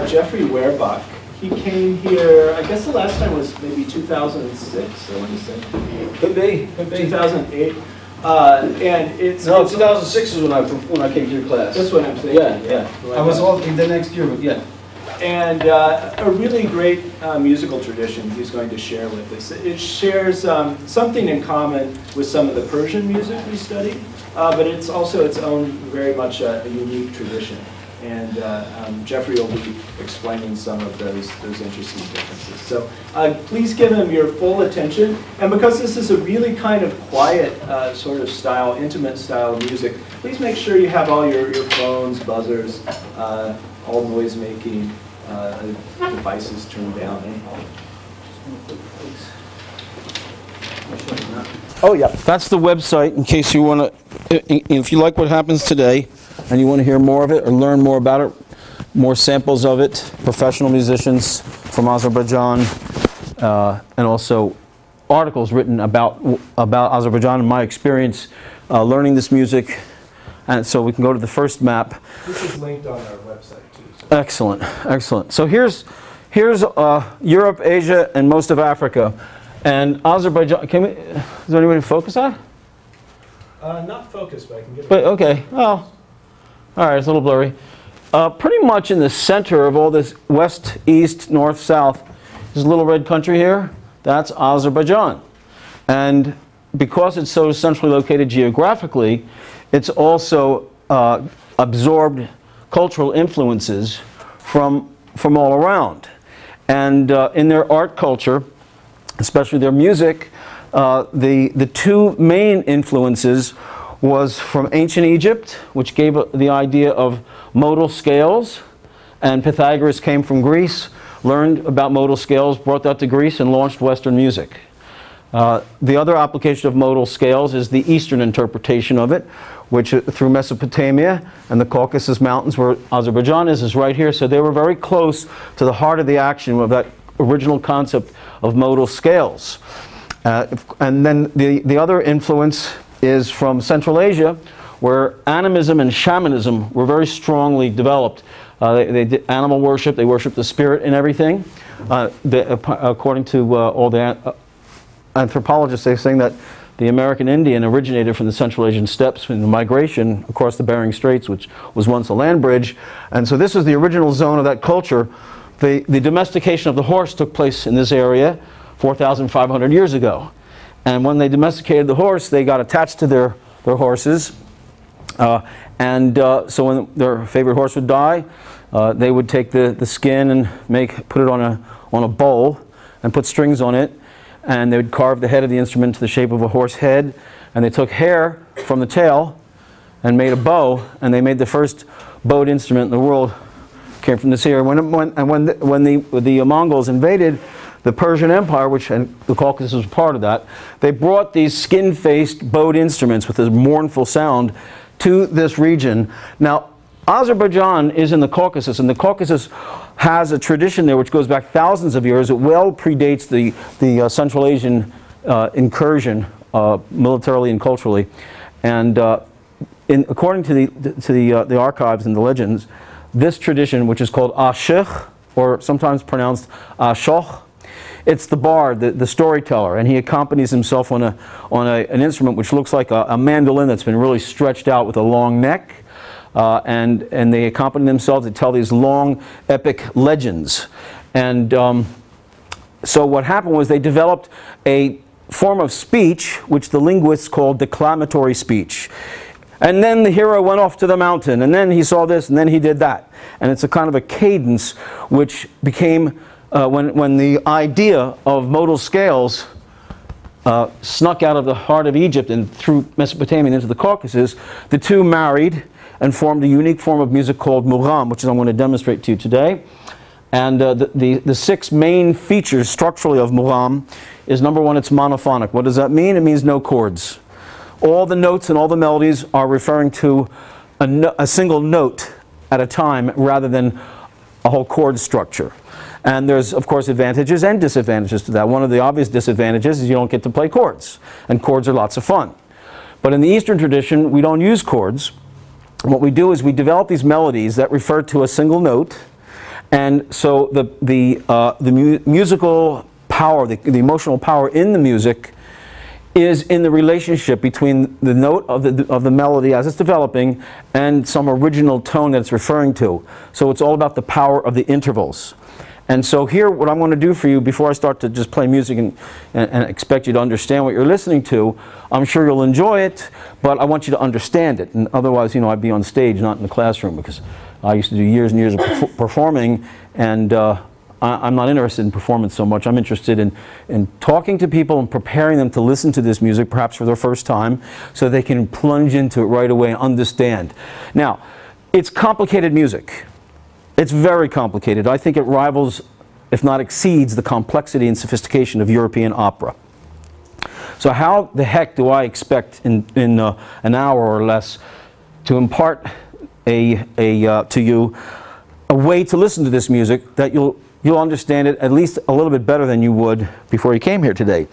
Jeffrey Werbach. He came here, I guess the last time was maybe 2006, I want to say. Could be. 2008. And it's... No, 2006 is when I came to your class. That's what I'm saying. Yeah. I was all in the next year, but yeah. And a really great musical tradition he's going to share with us. It shares something in common with some of the Persian music we study, but it's also its own very much a unique tradition. And Jeffrey will be explaining some of those interesting differences. So please give him your full attention. And because this is a really kind of quiet sort of style, intimate style of music, please make sure you have all your phones, buzzers, all noise-making devices turned down. Oh yeah, that's the website in case you want to, if you like what happens today and you want to hear more of it or learn more about it, more samples of it, professional musicians from Azerbaijan, and also articles written about Azerbaijan and my experience learning this music. And so we can go to the first map. This is linked on our website too. So. Excellent, excellent. So here's Europe, Asia, and most of Africa. And Azerbaijan, is there anybody to focus on? Not focused, but I can get it. But okay, well, all right, it's a little blurry. Pretty much in the center of all this west, east, north, south, this little red country here, that's Azerbaijan. And because it's so centrally located geographically, it's also absorbed cultural influences from all around. And in their art culture, especially their music, the two main influences was from ancient Egypt, which gave the idea of modal scales, and Pythagoras came from Greece, learned about modal scales, brought that to Greece, and launched Western music. The other application of modal scales is the Eastern interpretation of it, which through Mesopotamia and the Caucasus Mountains, where Azerbaijan is right here. So they were very close to the heart of the action of that original concept of modal scales. And then the other influence is from Central Asia, where animism and shamanism were very strongly developed. They did animal worship, they worshiped the spirit in everything. According to all the anthropologists, they're saying that the American Indian originated from the Central Asian steppes in the migration across the Bering Straits, which was once a land bridge. And so this is the original zone of that culture. The domestication of the horse took place in this area 4,500 years ago. And when they domesticated the horse, they got attached to their horses. So when their favorite horse would die, they would take the skin and put it on a bowl and put strings on it. And they would carve the head of the instrument to the shape of a horse head. And they took hair from the tail and made a bow. And they made the first bowed instrument in the world. Came from this area. When the Mongols invaded the Persian Empire, and the Caucasus was part of that, they brought these skin-faced bowed instruments with a mournful sound to this region. Now, Azerbaijan is in the Caucasus, and the Caucasus has a tradition there which goes back thousands of years. It well predates the Central Asian incursion militarily and culturally. And according to the archives and the legends, this tradition, which is called Ashikh, or sometimes pronounced Ashokh, it's the bard, the storyteller, and he accompanies himself on an instrument which looks like a mandolin that's been really stretched out with a long neck. And they accompany themselves to tell these long, epic legends. And so what happened was they developed a form of speech which the linguists called declamatory speech. And then the hero went off to the mountain, and then he saw this, and then he did that. And it's a kind of a cadence which became, when the idea of modal scales snuck out of the heart of Egypt and through Mesopotamia and into the Caucasus, the two married and formed a unique form of music called Mughan, which I'm going to demonstrate to you today. And the six main features structurally of Mughan is, number one, it's monophonic. What does that mean? It means no chords. All the notes and all the melodies are referring to a single note at a time rather than a whole chord structure. And there's, of course, advantages and disadvantages to that. One of the obvious disadvantages is you don't get to play chords, and chords are lots of fun. But in the Eastern tradition, we don't use chords. What we do is we develop these melodies that refer to a single note, And so the musical power, the emotional power in the music is in the relationship between the note of the melody as it's developing and some original tone that it's referring to. So it's all about the power of the intervals. And so here, what I'm going to do for you before I start to just play music and expect you to understand what you're listening to, I'm sure you'll enjoy it, but I want you to understand it. And otherwise, you know, I'd be on stage, not in the classroom, because I used to do years and years of performing, and I'm not interested in performance so much. I'm interested in talking to people and preparing them to listen to this music, perhaps for their first time, so they can plunge into it right away and understand. Now, it's complicated music. It's very complicated. I think it rivals, if not exceeds, the complexity and sophistication of European opera. So how the heck do I expect in an hour or less to impart to you a way to listen to this music that you'll understand it at least a little bit better than you would before you came here today?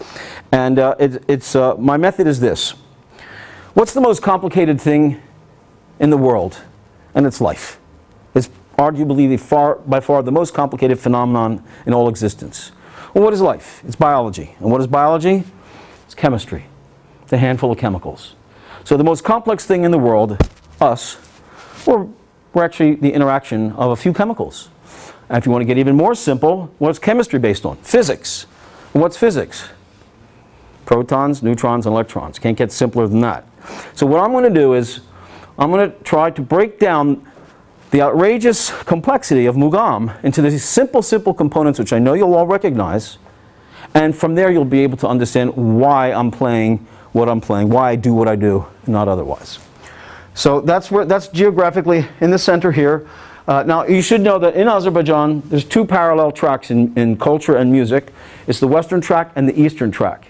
And my method is this. What's the most complicated thing in the world? And it's life. It's arguably by far the most complicated phenomenon in all existence. Well, what is life? It's biology. And what is biology? It's chemistry. It's a handful of chemicals. So the most complex thing in the world, us, we're actually the interaction of a few chemicals. And if you want to get even more simple, what's chemistry based on? Physics. And what's physics? Protons, neutrons, and electrons. Can't get simpler than that. So what I'm going to do is I'm going to try to break down the outrageous complexity of Mughan into these simple components which I know you'll all recognize, and from there you'll be able to understand why I'm playing what I'm playing, why I do what I do, and not otherwise. So that's geographically in the center here. Now you should know that in Azerbaijan there's two parallel tracks in culture and music. It's the Western track and the Eastern track.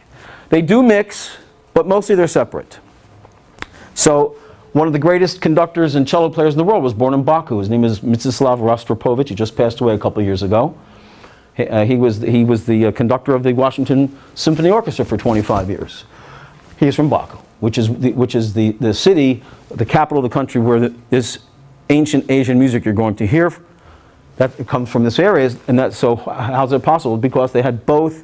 They do mix, but mostly they're separate. So one of the greatest conductors and cello players in the world was born in Baku. His name is Mstislav Rostropovich. He just passed away a couple of years ago. He was the conductor of the Washington Symphony Orchestra for 25 years. He is from Baku, which is the city, the capital of the country where this ancient Asian music you're going to hear, that comes from this area. And so how's it possible? Because they had both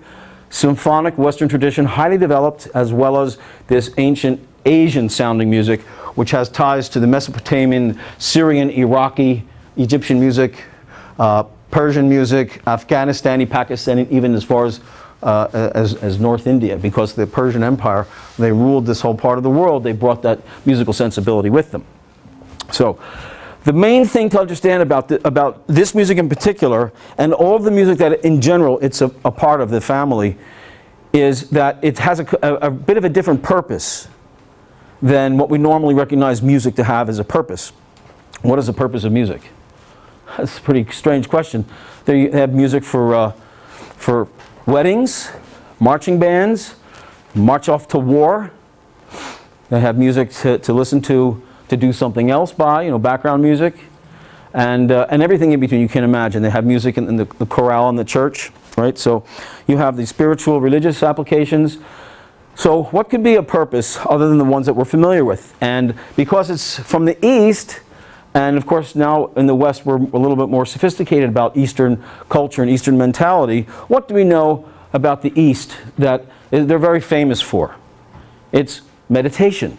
symphonic Western tradition, highly developed, as well as this ancient Asian sounding music, which has ties to the Mesopotamian, Syrian, Iraqi, Egyptian music, Persian music, Afghanistani, Pakistani, even as far as North India, because the Persian Empire, they ruled this whole part of the world. They brought that musical sensibility with them. So the main thing to understand about this music in particular, and all of the music that in general it's a part of the family, is that it has a bit of a different purpose than what we normally recognize music to have as a purpose. What is the purpose of music? That's a pretty strange question. They have music for weddings, marching bands, march off to war. They have music to listen to do something else by, you know, background music, and everything in between you can imagine. They have music in the chorale in the church, right? So you have the spiritual, religious applications. So what could be a purpose other than the ones that we're familiar with? And because it's from the East, and of course now in the West we're a little bit more sophisticated about Eastern culture and Eastern mentality, what do we know about the East that they're very famous for? It's meditation,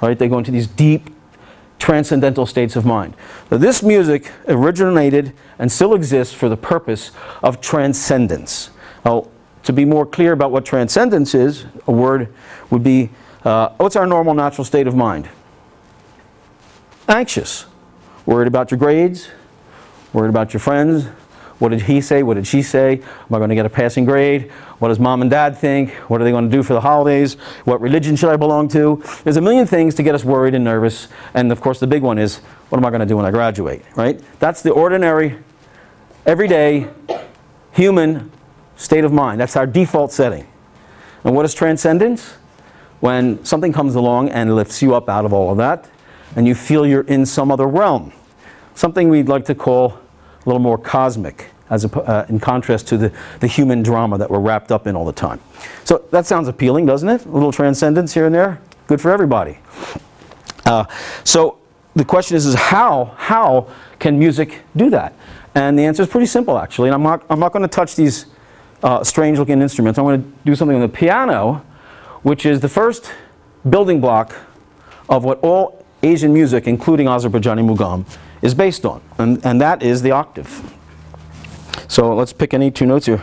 right? They go into these deep, transcendental states of mind. Now, this music originated and still exists for the purpose of transcendence. Now, to be more clear about what transcendence is, a word would be, what's our normal natural state of mind? Anxious. Worried about your grades, worried about your friends. What did he say? What did she say? Am I going to get a passing grade? What does mom and dad think? What are they going to do for the holidays? What religion should I belong to? There's a million things to get us worried and nervous. And of course the big one is, what am I going to do when I graduate, right? That's the ordinary, everyday, human state of mind. That's our default setting. And what is transcendence? When something comes along and lifts you up out of all of that, and you feel you're in some other realm. Something we'd like to call a little more cosmic, in contrast to the human drama that we're wrapped up in all the time. So that sounds appealing, doesn't it? A little transcendence here and there. Good for everybody. So the question is how can music do that? And the answer is pretty simple, actually. And I'm not going to touch these strange-looking instruments. I'm going to do something on the piano, which is the first building block of what all Asian music, including Azerbaijani Mughan, is based on. And that is the octave. So let's pick any two notes here.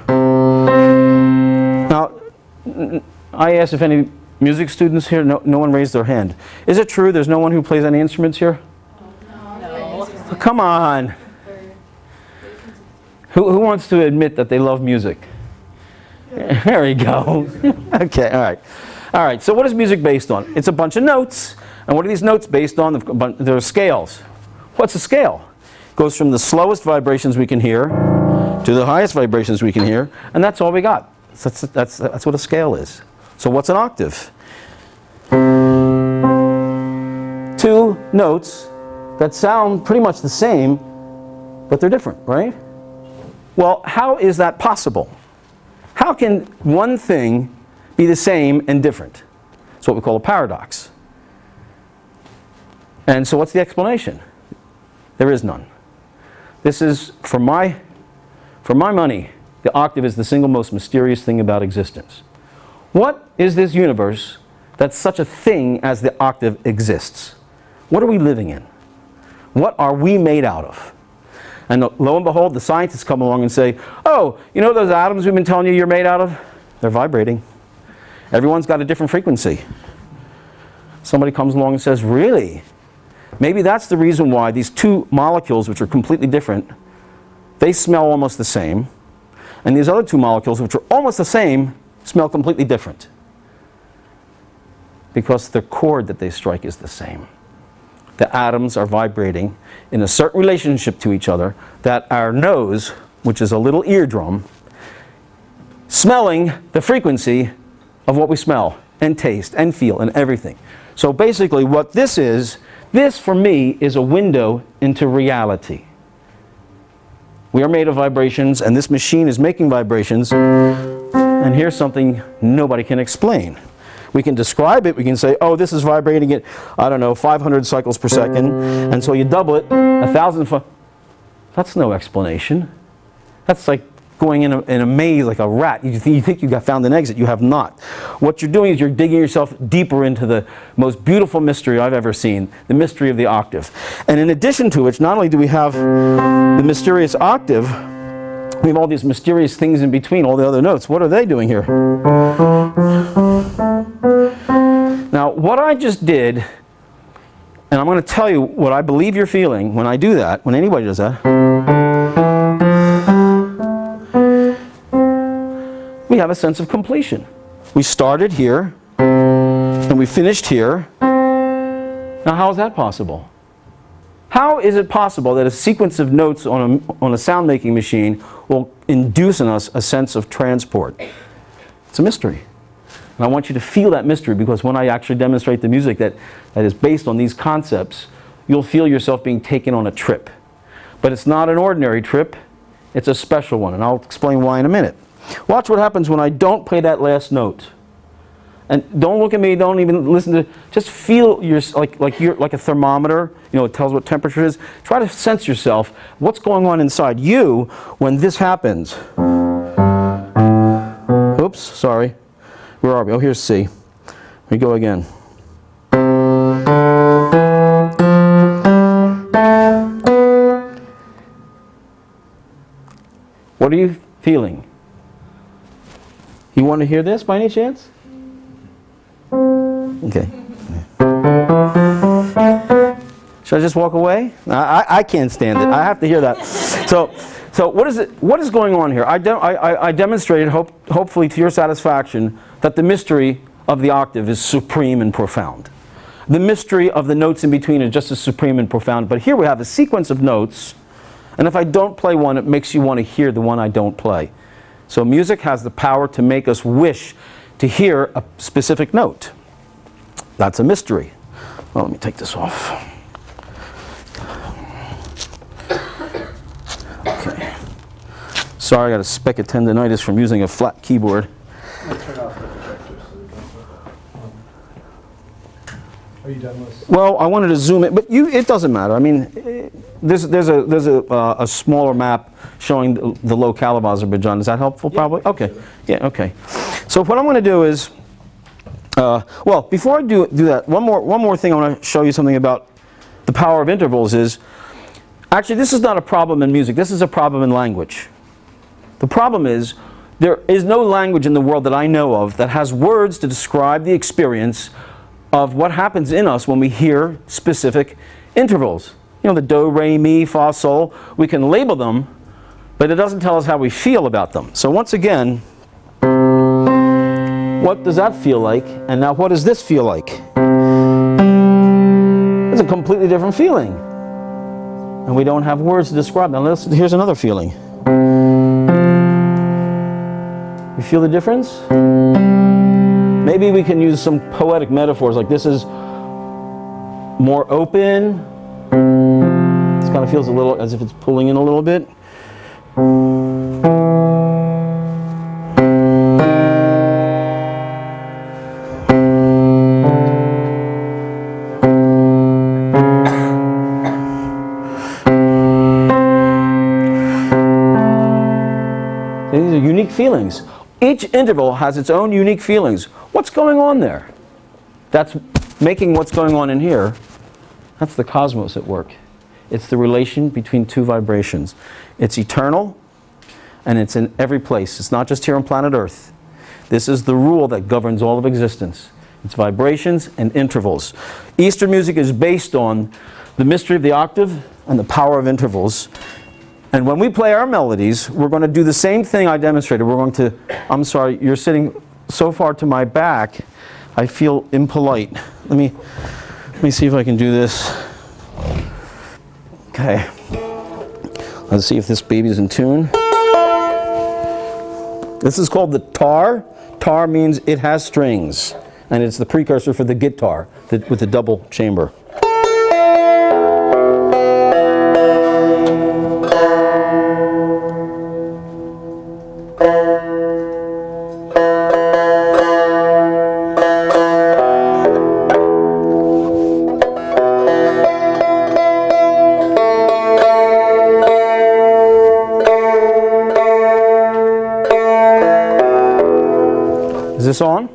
Now, I asked if any music students here, no one raised their hand. Is it true there's no one who plays any instruments here? No. Oh, come on. Who wants to admit that they love music? There you go. Okay, all right. All right, so what is music based on? It's a bunch of notes. And what are these notes based on? There are scales. What's a scale? It goes from the slowest vibrations we can hear to the highest vibrations we can hear, and that's all we got. That's what a scale is. So what's an octave? Two notes that sound pretty much the same, but they're different, right? Well, how is that possible? How can one thing be the same and different? It's what we call a paradox. And so what's the explanation? There is none. This is, for my money, the octave is the single most mysterious thing about existence. What is this universe that such a thing as the octave exists? What are we living in? What are we made out of? And lo and behold, the scientists come along and say, oh, you know those atoms we've been telling you you're made out of? They're vibrating. Everyone's got a different frequency. Somebody comes along and says, really? Maybe that's the reason why these two molecules, which are completely different, they smell almost the same. And these other two molecules, which are almost the same, smell completely different. Because the chord that they strike is the same. The atoms are vibrating in a certain relationship to each other that our nose, which is a little eardrum, smelling the frequency of what we smell and taste and feel and everything. So basically what this is, this for me is a window into reality. We are made of vibrations, and this machine is making vibrations, and here's something nobody can explain. We can describe it, we can say, oh, this is vibrating at, I don't know, 500 cycles per second, and so you double it, 1,000. That's no explanation. That's like going in a maze like a rat. You think you got found an exit, you have not. What you're doing is you're digging yourself deeper into the most beautiful mystery I've ever seen, the mystery of the octave. And in addition to which, not only do we have the mysterious octave, we have all these mysterious things in between, all the other notes. What are they doing here? Now, what I just did, and I'm going to tell you what I believe you're feeling when I do that, when anybody does that. We have a sense of completion. We started here, and we finished here. Now, how is that possible? How is it possible that a sequence of notes on a sound-making machine will induce in us a sense of transport? It's a mystery. And I want you to feel that mystery, because when I actually demonstrate the music that is based on these concepts, you'll feel yourself being taken on a trip. But it's not an ordinary trip, it's a special one, and I'll explain why in a minute. Watch what happens when I don't play that last note. And don't look at me, don't even listen to, just feel like a thermometer, you know, it tells what temperature it is. Try to sense yourself, what's going on inside you when this happens. Oops, sorry. Where are we? Oh, here's C. Here we go again. What are you feeling? You want to hear this by any chance? Okay. Should I just walk away? I can't stand it. I have to hear that. So what is going on here? I demonstrated, hopefully to your satisfaction, that the mystery of the octave is supreme and profound. The mystery of the notes in between is just as supreme and profound. But here we have a sequence of notes, and if I don't play one, it makes you want to hear the one I don't play. So music has the power to make us wish to hear a specific note. That's a mystery. Well, let me take this off. Okay. Sorry, I got a speck of tendonitis from using a flat keyboard. I'll turn off the projector so Are you done with? Well, I wanted to zoom in, but it doesn't matter. I mean, there's a smaller map showing the locale of Azerbaijan. Is that helpful, probably? Okay. Sure. Yeah, okay. So what I'm going to do is, well, before I do that, one more thing I want to show you something about the power of intervals is, actually, this is not a problem in music. This is a problem in language. The problem is, there is no language in the world that I know of that has words to describe the experience of what happens in us when we hear specific intervals. You know, the do, re, mi, fa, sol. We can label them, but it doesn't tell us how we feel about them. So once again, what does that feel like? And now what does this feel like? It's a completely different feeling. And we don't have words to describe them. Here's another feeling. You feel the difference? Maybe we can use some poetic metaphors, like this is more open. This kind of feels a little as if it's pulling in a little bit. These are unique feelings. Each interval has its own unique feelings. What's going on there? That's making what's going on in here. That's the cosmos at work. It's the relation between two vibrations. It's eternal, and it's in every place. It's not just here on planet Earth. This is the rule that governs all of existence. It's vibrations and intervals. Eastern music is based on the mystery of the octave and the power of intervals. And when we play our melodies, we're going to do the same thing I demonstrated. We're going to, I'm sorry, you're sitting so far to my back, I feel impolite. Let me see if I can do this. Okay. Let's see if this baby's in tune. This is called the tar. Tar means it has strings. And it's the precursor for the guitar with the double chamber. Is this on?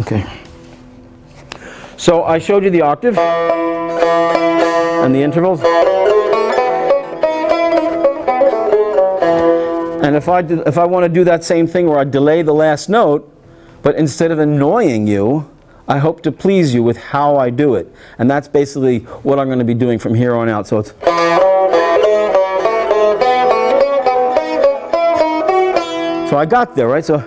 Okay. So I showed you the octave and the intervals. And if I want to do that same thing where I delay the last note, but instead of annoying you, I hope to please you with how I do it. And that's basically what I'm going to be doing from here on out. So it's... So I got there, right? So...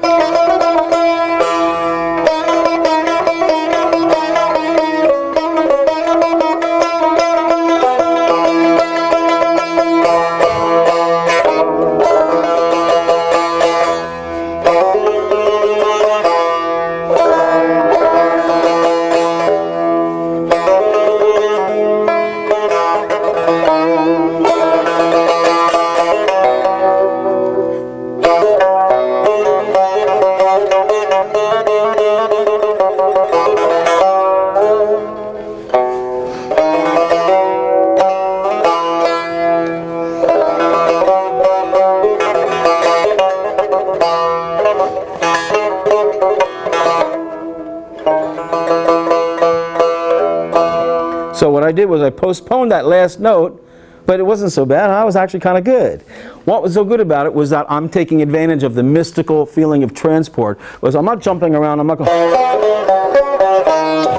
So what I did was I postponed that last note, but it wasn't so bad. I was actually kind of good. What was so good about it was that I'm taking advantage of the mystical feeling of transport. Was I'm not jumping around. I'm not going.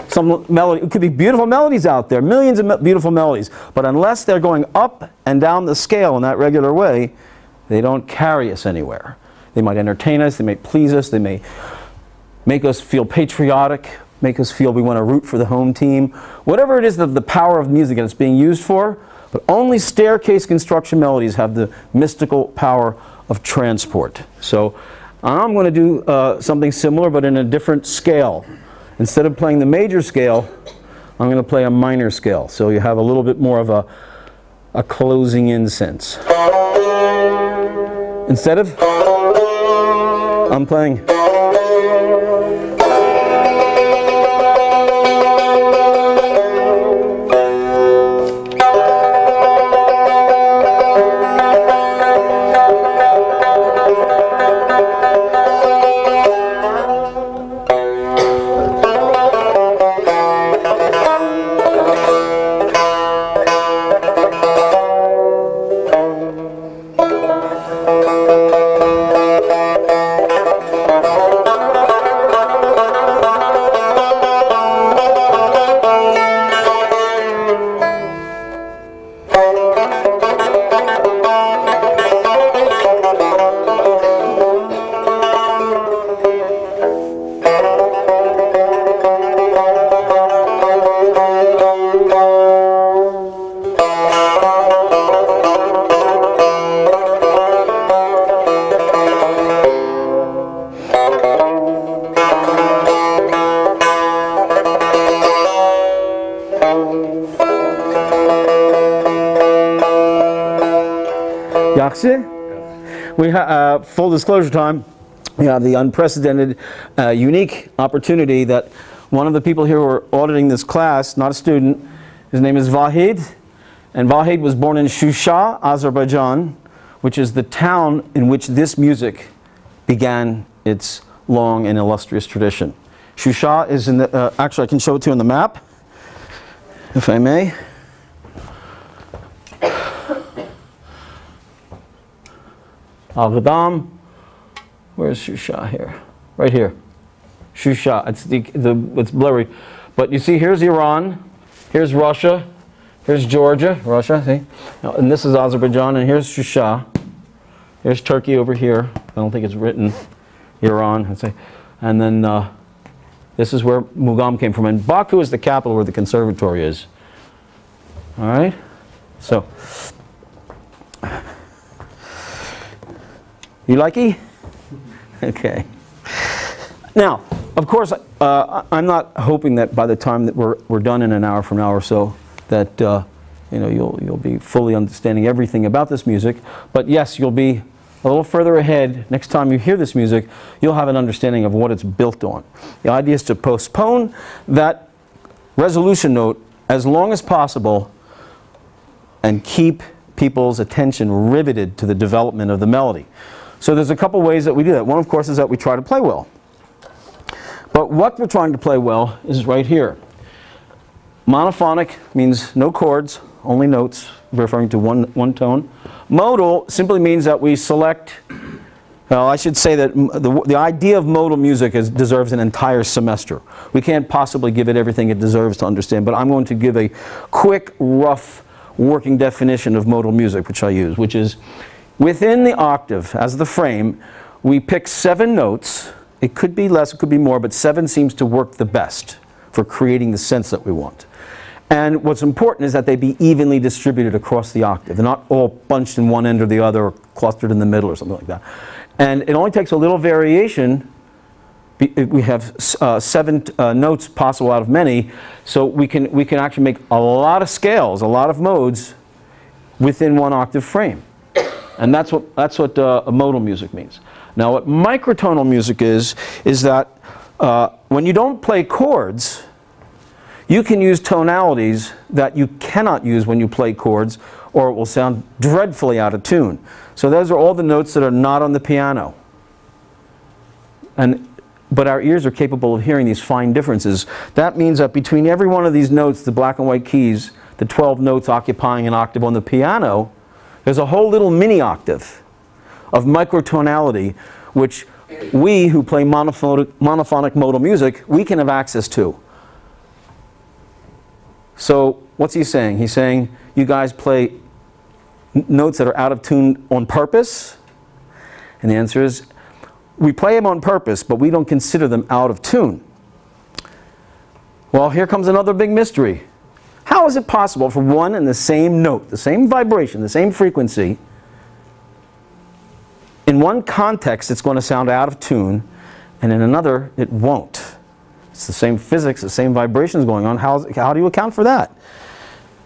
Some melody. It could be beautiful melodies out there, millions of beautiful melodies, but unless they're going up and down the scale in that regular way, they don't carry us anywhere. They might entertain us. They may please us. They may make us feel patriotic. Make us feel we want to root for the home team. Whatever it is that the power of music that it's being used for, but only staircase construction melodies have the mystical power of transport. So I'm going to do something similar but in a different scale. Instead of playing the major scale, I'm going to play a minor scale. So you have a little bit more of a closing in sense. Instead of, I'm playing. Merci. We full disclosure time. We have the unprecedented, unique opportunity that one of the people here who are auditing this class, not a student, his name is Vahid. And Vahid was born in Shusha, Azerbaijan, which is the town in which this music began its long and illustrious tradition. Shusha is in the, actually I can show it to you on the map, if I may. Al-Ghadam, where's Shusha here? Right here. Shusha, it's blurry. But you see, here's Iran, here's Russia, here's Georgia, Russia, see? And this is Azerbaijan, and here's Shusha. Here's Turkey over here. I don't think it's written. Iran, I'd say. And then this is where Mughan came from. And Baku is the capital where the conservatory is. All right? So, you likey? Okay. Now, of course, I'm not hoping that by the time that we're done in an hour from now or so, that you know, you'll be fully understanding everything about this music. But yes, you'll be a little further ahead. Next time you hear this music, you'll have an understanding of what it's built on. The idea is to postpone that resolution note as long as possible and keep people's attention riveted to the development of the melody. So there's a couple ways that we do that. One, of course, is that we try to play well. But what we're trying to play well is right here. Monophonic means no chords, only notes, referring to one tone. Modal simply means that we select, well, I should say that the idea of modal music deserves an entire semester. We can't possibly give it everything it deserves to understand, but I'm going to give a quick, rough working definition of modal music, which I use, which is within the octave, as the frame, we pick 7 notes. It could be less, it could be more, but 7 seems to work the best for creating the sense that we want. And what's important is that they be evenly distributed across the octave. They're not all bunched in one end or the other or clustered in the middle or something like that. And it only takes a little variation. We have 7 notes possible out of many, so we can actually make a lot of scales, a lot of modes within one octave frame. And that's what modal music means. Now what microtonal music is that when you don't play chords, you can use tonalities that you cannot use when you play chords, or it will sound dreadfully out of tune. So those are all the notes that are not on the piano. But our ears are capable of hearing these fine differences. That means that between every one of these notes, the black and white keys, the 12 notes occupying an octave on the piano, there's a whole little mini octave of microtonality, which we who play monophonic modal music, we can have access to. So what's he saying? He's saying you guys play notes that are out of tune on purpose? And the answer is we play them on purpose, but we don't consider them out of tune. Well, here comes another big mystery. How is it possible for one and the same note, the same vibration, the same frequency, in one context it's going to sound out of tune, and in another it won't? It's the same physics, the same vibrations going on. How do you account for that?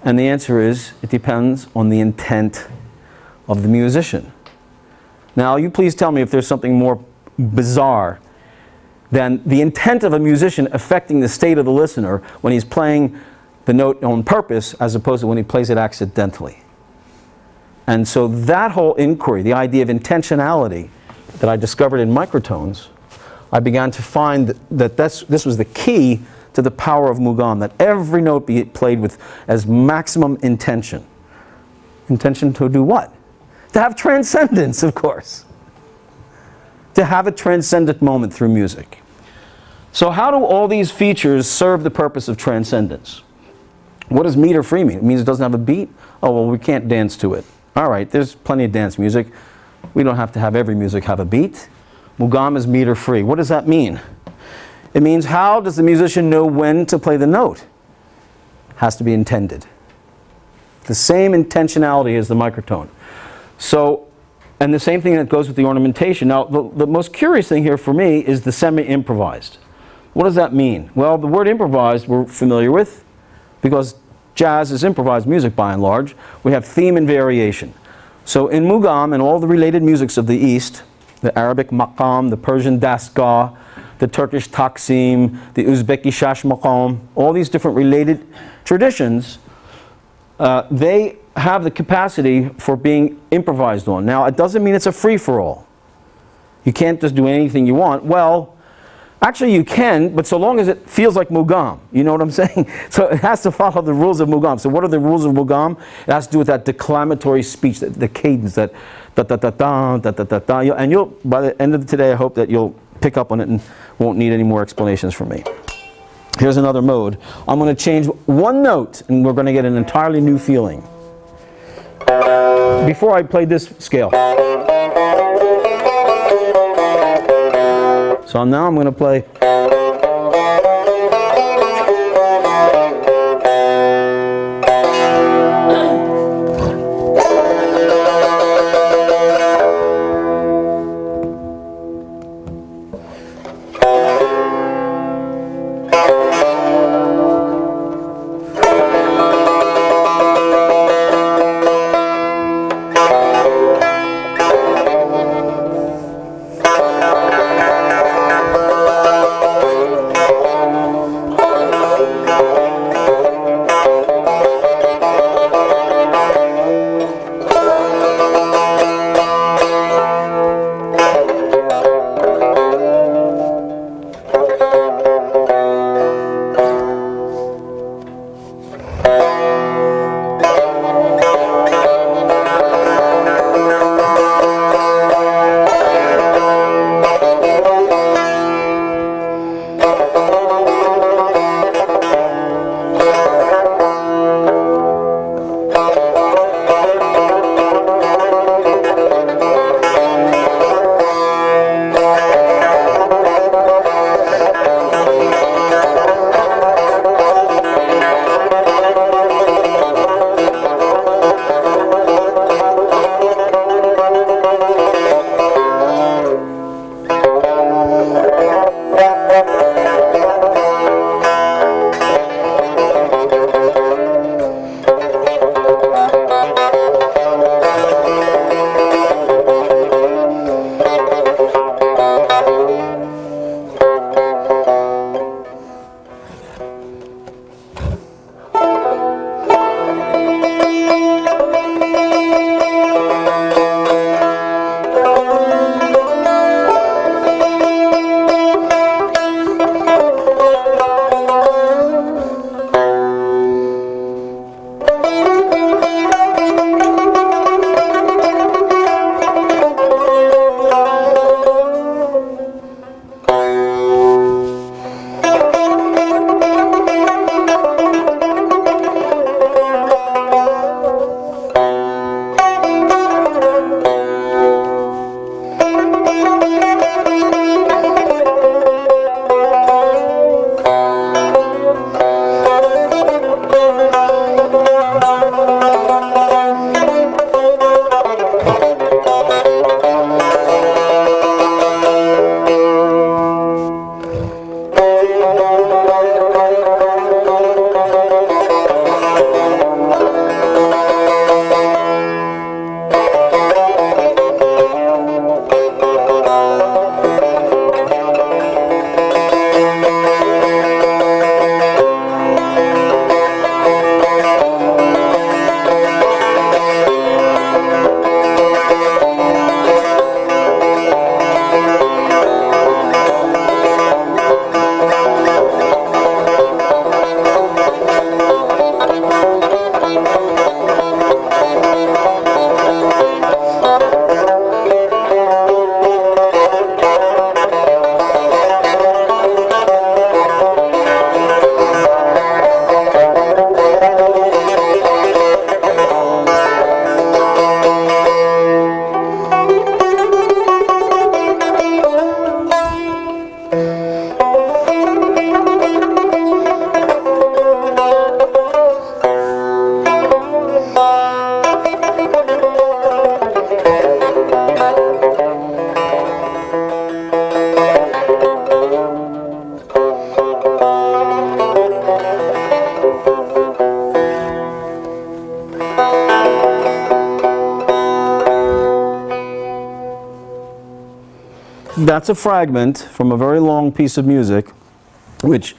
And the answer is, it depends on the intent of the musician. Now, you please tell me if there's something more bizarre than the intent of a musician affecting the state of the listener when he's playing the note on purpose as opposed to when he plays it accidentally. And so that whole inquiry, the idea of intentionality that I discovered in microtones, I began to find that this was the key to the power of Mughan, that every note be played with as maximum intention. Intention to do what? To have transcendence, of course. To have a transcendent moment through music. So how do all these features serve the purpose of transcendence? What does meter free mean? It means it doesn't have a beat? Oh, well, we can't dance to it. All right, there's plenty of dance music. We don't have to have every music have a beat. Mughan is meter free. What does that mean? It means how does the musician know when to play the note? It has to be intended. The same intentionality as the microtone. So, and the same thing that goes with the ornamentation. Now, the most curious thing here for me is the semi-improvised. What does that mean? Well, the word improvised we're familiar with because jazz is improvised music by and large. We have theme and variation. So in Mughan and all the related musics of the East, the Arabic maqam, the Persian dasgah, the Turkish taksim, the Uzbeki shash maqam, all these different related traditions, they have the capacity for being improvised on. Now, it doesn't mean it's a free-for-all. You can't just do anything you want. Well, actually you can, but so long as it feels like Mughan. You know what I'm saying? So it has to follow the rules of Mughan. So what are the rules of Mughan? It has to do with that declamatory speech, the cadence, that da-da-da-da, da-da-da-da. And you'll, by the end of today, I hope that you'll pick up on it and won't need any more explanations from me. Here's another mode. I'm going to change one note, and we're going to get an entirely new feeling. Before I play this scale. So now I'm going to play. that's a fragment from a very long piece of music, which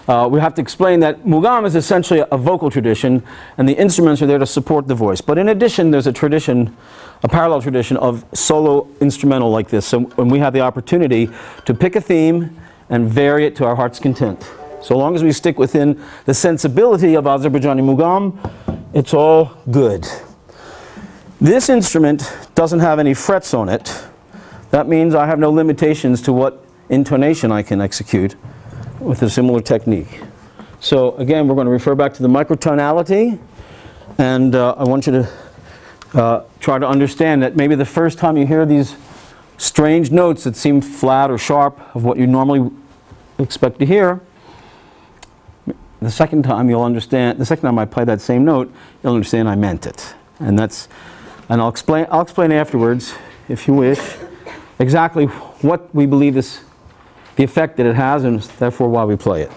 we have to explain that Mughan is essentially a vocal tradition, and the instruments are there to support the voice. But in addition, there's a tradition, a parallel tradition of solo instrumental like this. So when we have the opportunity to pick a theme and vary it to our heart's content. So long as we stick within the sensibility of Azerbaijani Mughan, it's all good. This instrument doesn't have any frets on it. That means I have no limitations to what intonation I can execute with a similar technique. So again, we're going to refer back to the microtonality, and I want you to try to understand that maybe the first time you hear these strange notes that seem flat or sharp of what you normally expect to hear, the second time you'll understand, the second time I play that same note, you'll understand I meant it. And I'll explain afterwards, if you wish, exactly what we believe the effect that it has, and therefore why we play it.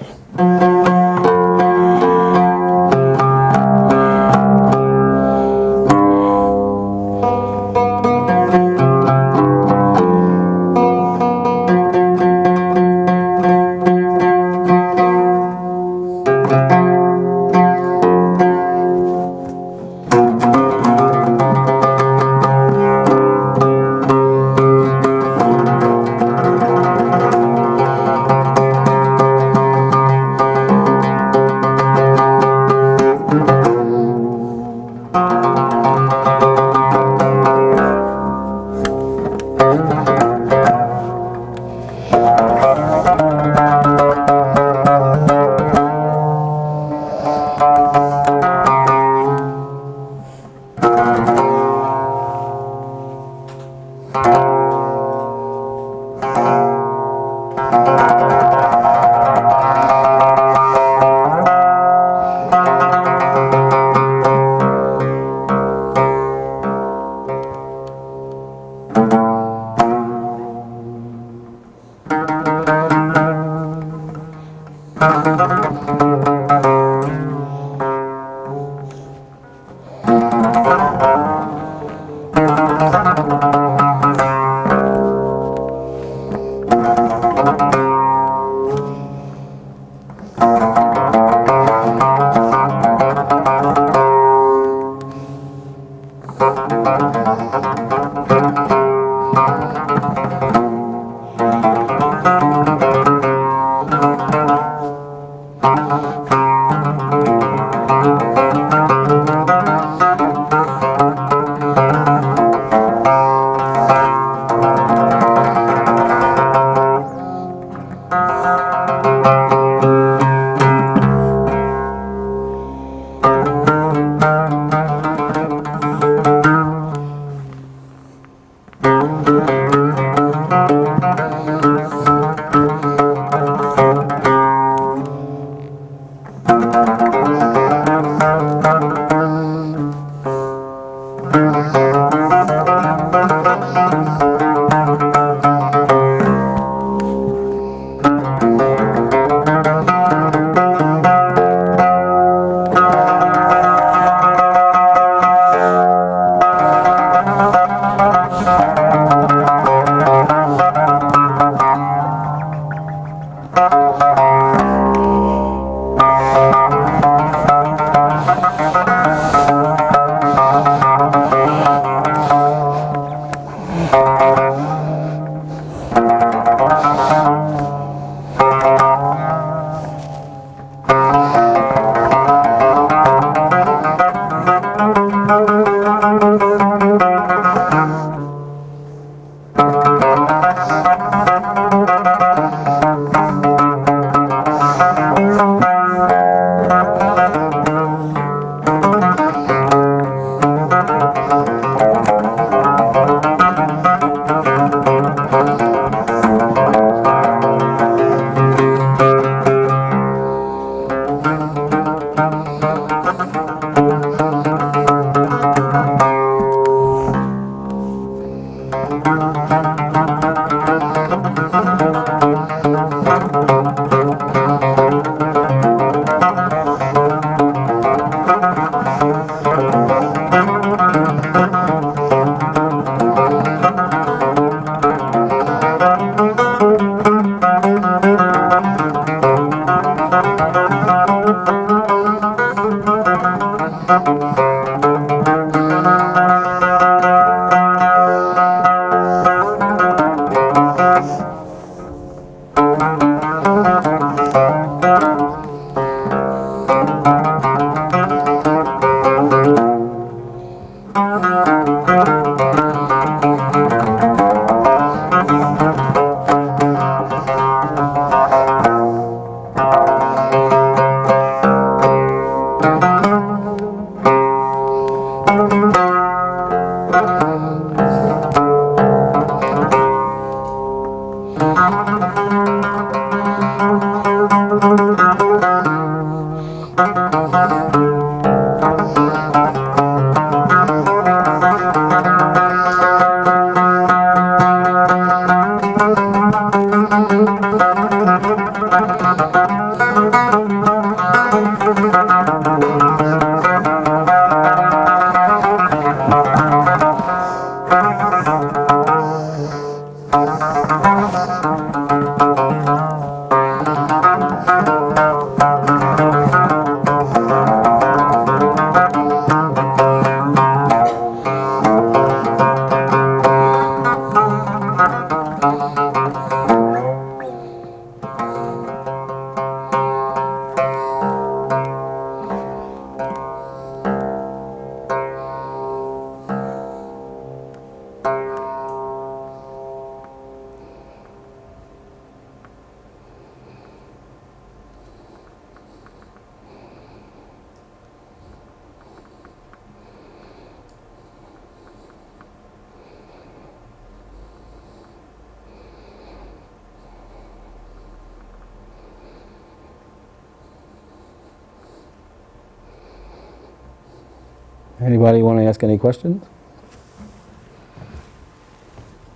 Anybody want to ask any questions?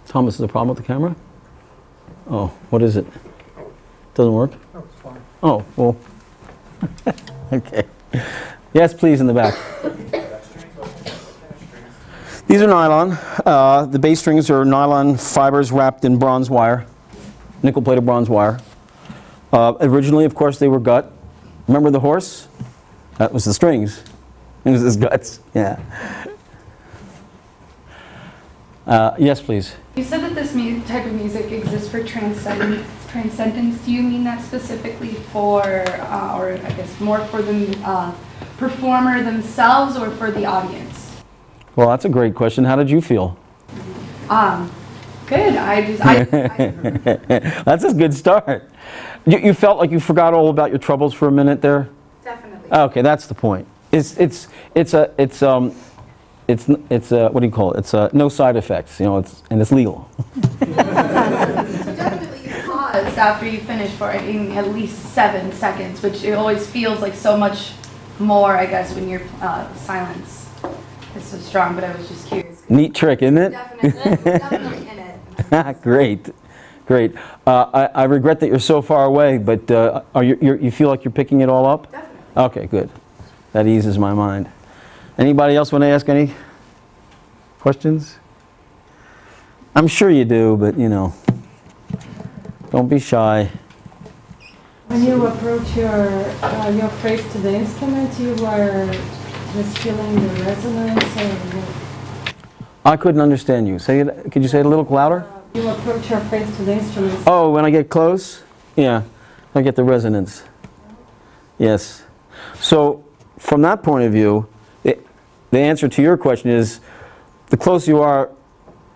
Thomas, is there a problem with the camera? Oh, what is it? Doesn't work? Oh, it's fine. Oh, well. Okay. Yes, please, in the back. These are nylon. The bass strings are nylon fibers wrapped in bronze wire, nickel-plated bronze wire. Originally, of course, they were gut. Remember the horse? That was the strings. It was his guts. Yeah. Yes, please. You said that this type of music exists for transcendence. Do you mean that specifically for, or I guess more for the performer themselves or for the audience? Well, that's a great question. How did you feel? Good. That's a good start. You felt like you forgot all about your troubles for a minute there? Definitely. Okay, that's the point. It's what do you call it? It's no side effects, you know. And it's legal. So definitely you paused after you finish for at least 7 seconds, which it always feels like so much more, I guess, when your silence is so strong. But I was just curious. Neat trick, isn't it? Definitely in it. Great, great. I regret that you're so far away, but you feel like you're picking it all up? Definitely. Okay, good. That eases my mind. Anybody else want to ask any questions? I'm sure you do, but you know, don't be shy. When you approach your face to the instrument, you were just feeling the resonance, or I couldn't understand you. Say it. Could you say it a little louder? you approach your face to the instrument. Oh, when I get close? Yeah, I get the resonance. Yes. So, from that point of view, the answer to your question is, the closer you are,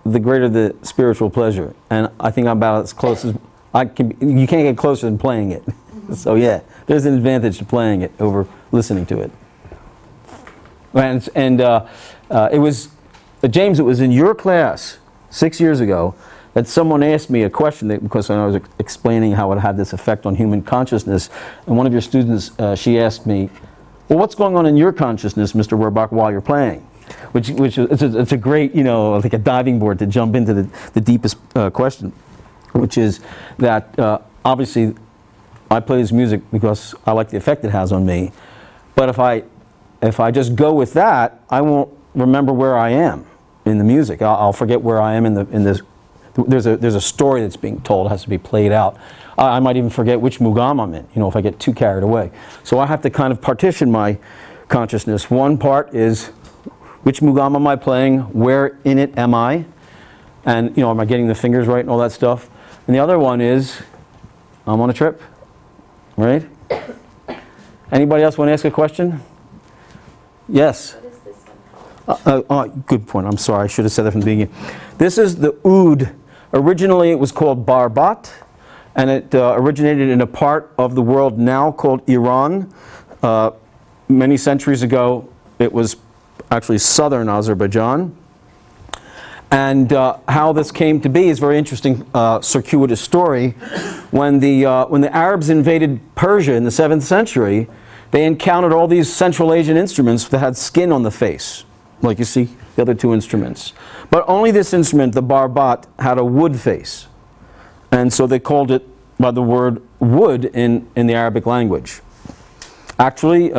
the greater the spiritual pleasure. And I think I'm about as close as I can. You can't get closer than playing it. So yeah, there's an advantage to playing it over listening to it. And it was, James, it was in your class 6 years ago that someone asked me a question because I was explaining how it had this effect on human consciousness. And one of your students, she asked me, well, what's going on in your consciousness, Mr. Werbach, while you're playing? Which it's a great, you know, like a diving board to jump into the deepest question, which is that obviously I play this music because I like the effect it has on me. But if I just go with that, I won't remember where I am in the music. I'll forget where I am in this. There's a story that's being told, has to be played out. I might even forget which Mughan I'm in, you know, if I get too carried away. So I have to kind of partition my consciousness. One part is which Mughan am I playing, where in it am I, and you know, am I getting the fingers right and all that stuff. And the other one is I'm on a trip, right? Anybody else want to ask a question? Yes. What is this one? Good point. I'm sorry. I should have said that from the beginning. This is the oud. Originally, it was called barbat, and it originated in a part of the world now called Iran. Many centuries ago, it was actually southern Azerbaijan. And how this came to be is a very interesting circuitous story. When the Arabs invaded Persia in the 7th century, they encountered all these Central Asian instruments that had skin on the face, like you see the other two instruments. But only this instrument, the barbat, had a wood face. And so they called it by the word wood in the Arabic language. Actually,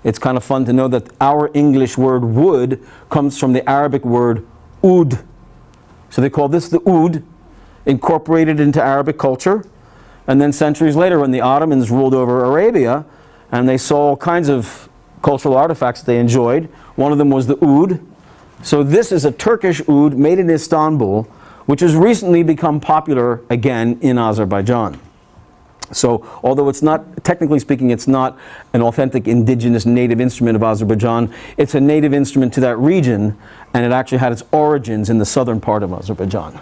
it's kind of fun to know that our English word wood comes from the Arabic word oud. So they call this the oud, incorporated into Arabic culture. And then centuries later, when the Ottomans ruled over Arabia, and they saw all kinds of cultural artifacts that they enjoyed, one of them was the oud. So this is a Turkish oud made in Istanbul, which has recently become popular again in Azerbaijan. So although it's not, technically speaking, it's not an authentic indigenous native instrument of Azerbaijan, it's a native instrument to that region, and it actually had its origins in the southern part of Azerbaijan.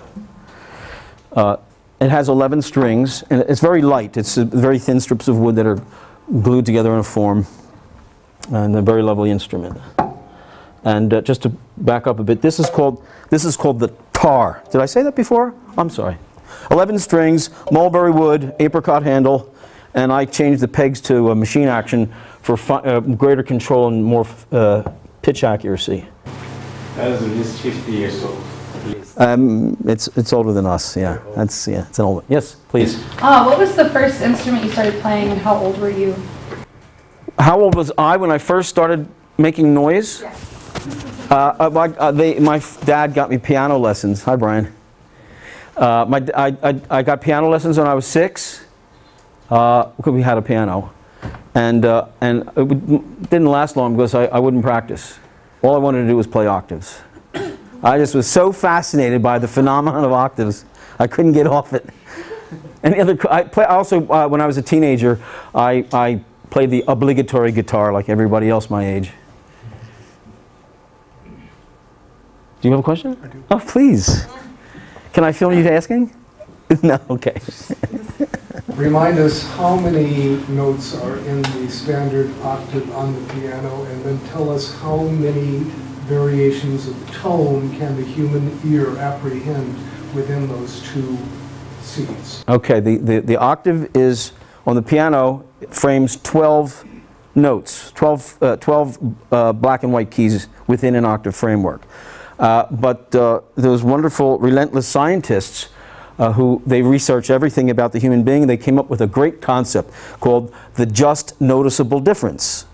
It has 11 strings, and it's very light. It's very thin strips of wood that are glued together in a form, and a very lovely instrument. And just to back up a bit, this is called the tar. Did I say that before? I'm sorry. 11 strings, mulberry wood, apricot handle, and I changed the pegs to machine action for greater control and more pitch accuracy. That is at least 50 years old. It's older than us. Yeah, it's an old one. Yes, please. What was the first instrument you started playing, and how old were you? How old was I when I first started making noise? Yes. My dad got me piano lessons. Hi, Brian. I got piano lessons when I was 6. We had a piano, and it didn't last long because I wouldn't practice. All I wanted to do was play octaves. I just was so fascinated by the phenomenon of octaves, I couldn't get off it. And also, when I was a teenager, I played the obligatory guitar like everybody else my age. Do you have a question? I do. Oh, please. Can I film you asking? No, okay. Remind us how many notes are in the standard octave on the piano, and then tell us how many variations of tone can the human ear apprehend within those two seats. Okay, the octave is, on the piano, it frames 12 notes, 12 black and white keys within an octave framework. But those wonderful, relentless scientists who they research everything about the human being, they came up with a great concept called the just noticeable difference.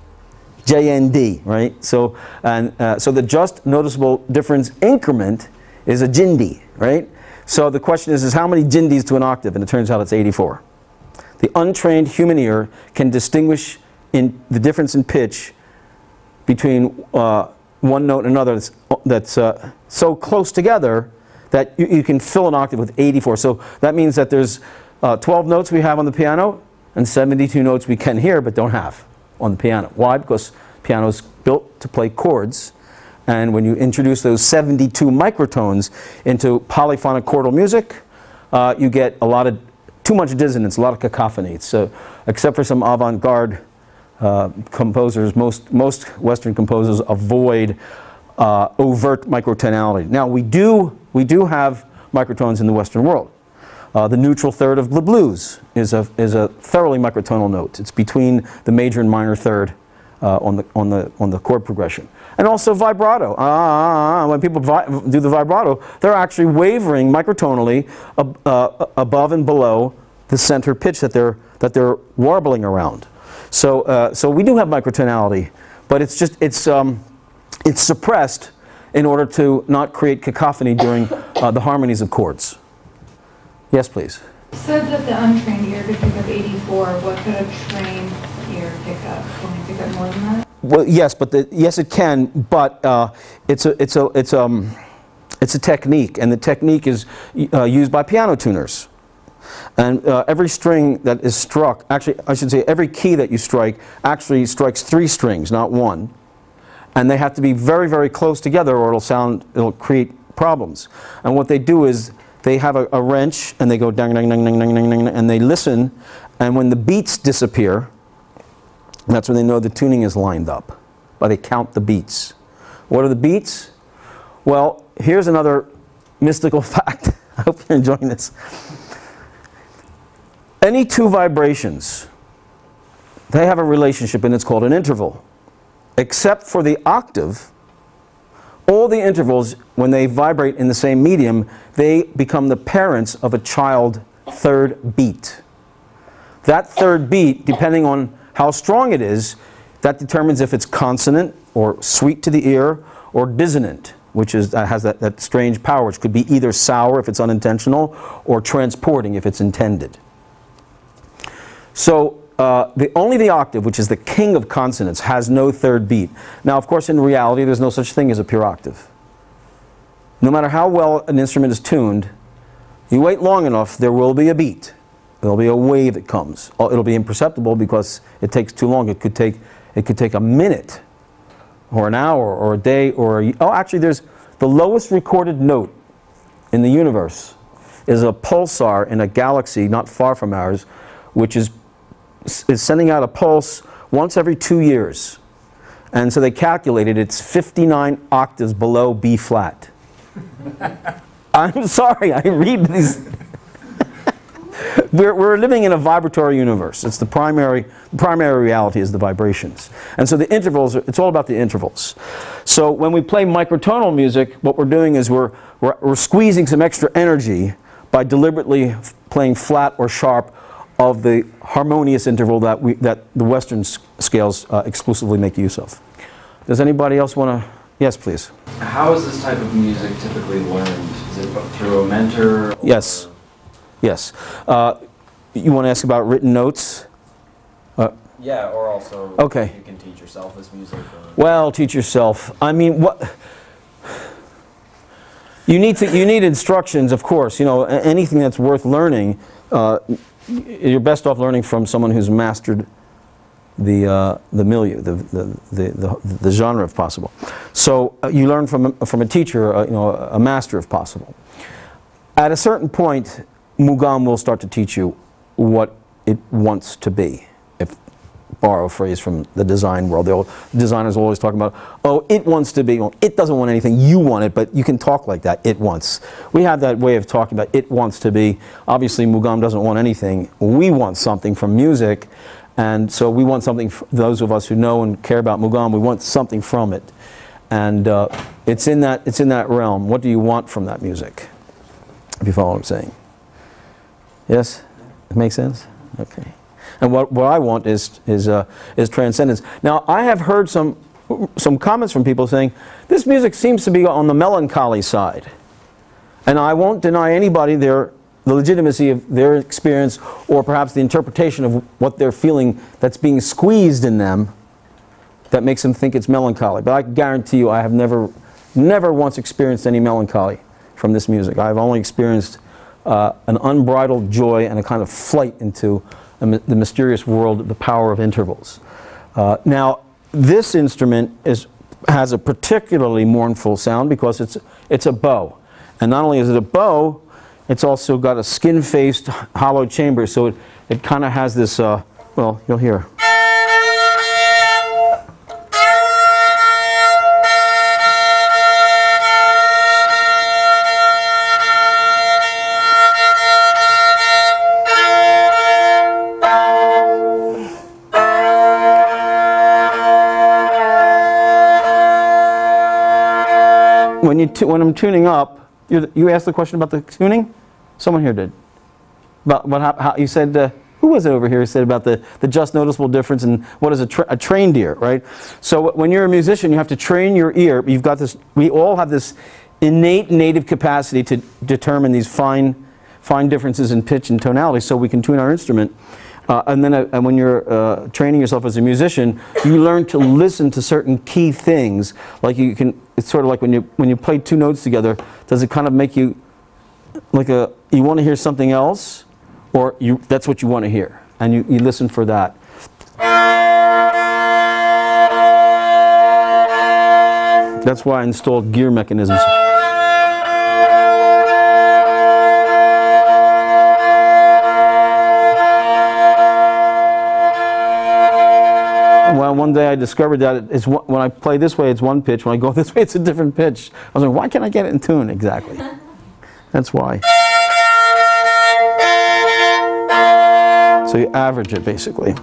JND, right? So the just noticeable difference increment is a jindi, right? So the question is how many jindis to an octave? And it turns out it's 84. The untrained human ear can distinguish in the difference in pitch between one note and another that's so close together that you can fill an octave with 84. So that means that there's 12 notes we have on the piano and 72 notes we can hear but don't have on the piano. Why? Because piano is built to play chords, and when you introduce those 72 microtones into polyphonic chordal music, you get too much dissonance, a lot of cacophony. So, except for some avant-garde composers, most Western composers avoid overt microtonality. Now we do have microtones in the Western world. The neutral third of the blues is a thoroughly microtonal note. It's between the major and minor third on the chord progression. And also vibrato. When people do the vibrato, they're actually wavering microtonally above and below the center pitch that they're warbling around. So we do have microtonality, but it's suppressed in order to not create cacophony during the harmonies of chords. Yes, please. You said that the untrained ear could pick up 84. What could a trained ear pick up? Can it pick up more than that? Well, yes, but yes, it can. But it's a technique, and the technique is used by piano tuners. And every string that is struck, actually, I should say, every key that you strike actually strikes 3 strings, not 1. And they have to be very, very close together, or it'll create problems. And what they do is they have a wrench, and they go dang, dang, dang, dang, dang, dang, dang, and they listen. And when the beats disappear, that's when they know the tuning is lined up. But they count the beats. What are the beats? Well, here's another mystical fact. I hope you're enjoying this. Any 2 vibrations, they have a relationship, and it's called an interval. Except for the octave, all the intervals, when they vibrate in the same medium, they become the parents of a child 3rd beat. That 3rd beat, depending on how strong it is, that determines if it's consonant, or sweet to the ear, or dissonant, which is, has that strange power, which could be either sour if it's unintentional, or transporting if it's intended. So only the octave, which is the king of consonants, has no 3rd beat. Now, of course, in reality, there's no such thing as a pure octave. No matter how well an instrument is tuned, you wait long enough, there will be a beat. There'll be a wave that comes. It'll be imperceptible because it takes too long. It could take a minute, or an hour, or a day, or actually, there's the lowest recorded note in the universe is a pulsar in a galaxy not far from ours, which is sending out a pulse once every 2 years. And so they calculated it's 59 octaves below B flat. I'm sorry, I read these. We're living in a vibratory universe. It's the primary reality is the vibrations. And so the intervals, it's all about the intervals. So when we play microtonal music, what we're doing is we're squeezing some extra energy by deliberately playing flat or sharp of the harmonious interval that the Western scales exclusively make use of. Does anybody else want to? Yes, please. How is this type of music typically learned? Is it through a mentor? Yes. Yes. You want to ask about written notes? Yeah, or also okay. You can teach yourself this music. Or well, teach yourself. I mean, what? You need instructions, of course. You know, anything that's worth learning. You're best off learning from someone who's mastered the milieu, the genre, if possible. So you learn from a teacher, you know, a master, if possible. At a certain point, Mughan will start to teach you what it wants to be. If borrow a phrase from the design world, the designers will always talk about, oh, it wants to be. Well, it doesn't want anything. You want it, but you can talk like that. It wants. We have that way of talking about it wants to be. Obviously, Mughan doesn't want anything. We want something from music, and so we want something. Those of us who know and care about Mughan, we want something from it, and it's in that realm. What do you want from that music? If you follow what I'm saying. Yes, it makes sense. Okay. And what I want is transcendence. Now, I have heard some comments from people saying, this music seems to be on the melancholy side. And I won't deny anybody the legitimacy of their experience, or perhaps the interpretation of what they're feeling that's being squeezed in them that makes them think it's melancholy. But I can guarantee you I have never once experienced any melancholy from this music. I've only experienced an unbridled joy and a kind of flight into the mysterious world, the power of intervals. Now, this instrument has a particularly mournful sound because it's a bow. And not only is it a bow, it's also got a skin-faced hollow chamber, so it kind of has this, well, you'll hear. When I'm tuning up, you asked the question about the tuning? Someone here did. About how you said, who was it over here who said about the just noticeable difference in what is a trained ear, right? So when you're a musician, you have to train your ear. You've got this, we all have this innate native capacity to determine these fine fine differences in pitch and tonality so we can tune our instrument. And then when you're training yourself as a musician, you learn to listen to certain key things. Like you can, it's sort of like when you play two notes together, does it kind of make you like you want to hear something else, or that's what you want to hear, and you listen for that. That's why I installed gear mechanisms. Well, one day I discovered that when I play this way, it's one pitch. When I go this way, it's a different pitch. I was like, why can't I get it in tune exactly? That's why. So you average it, basically.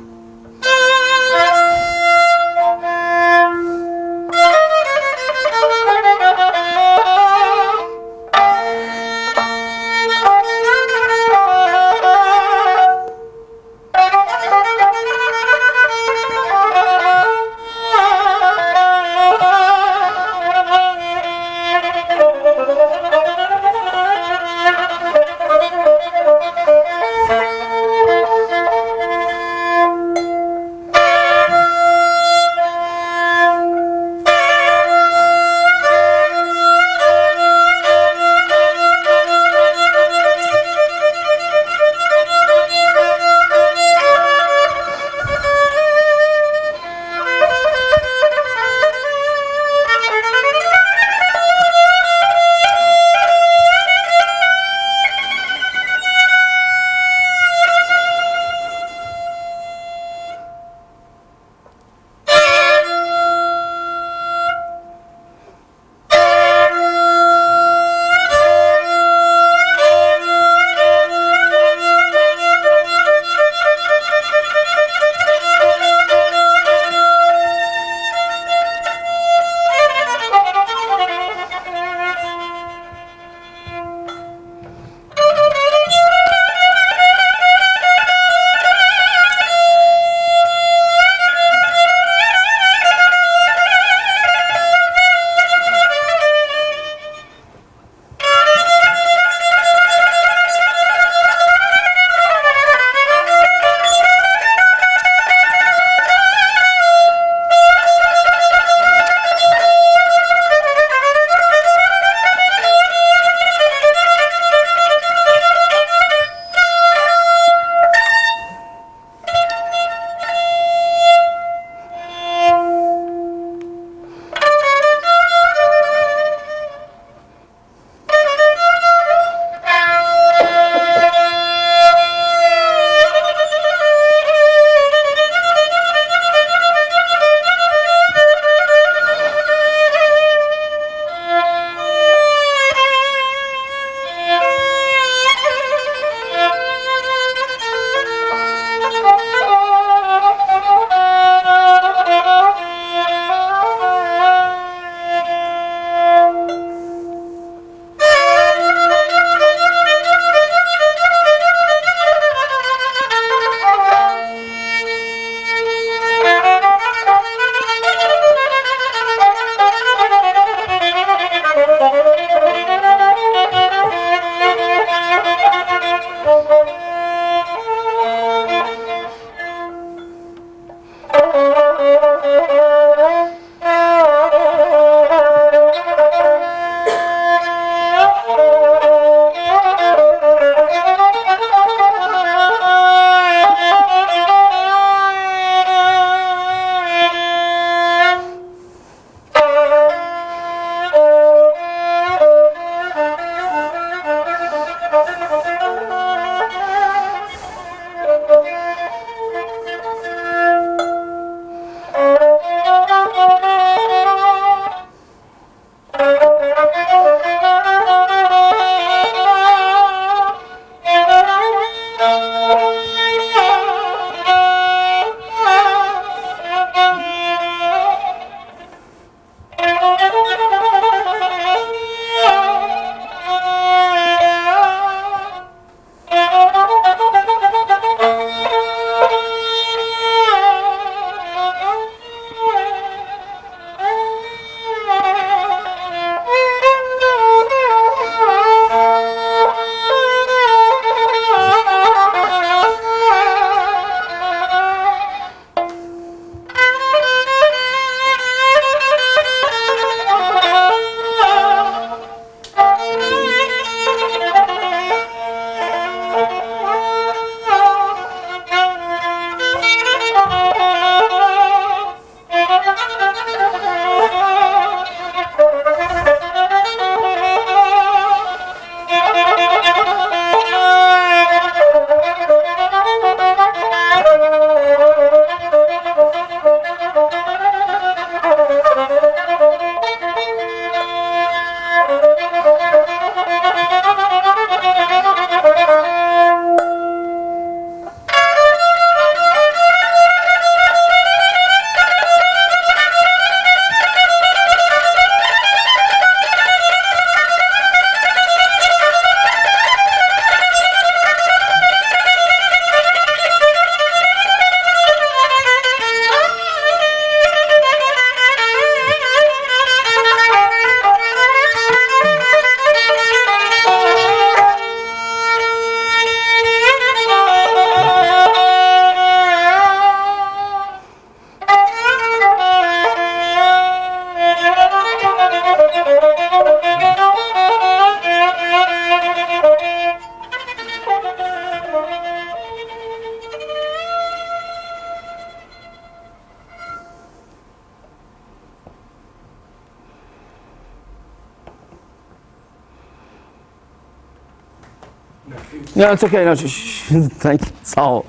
No, it's okay. No, thank you. It's all.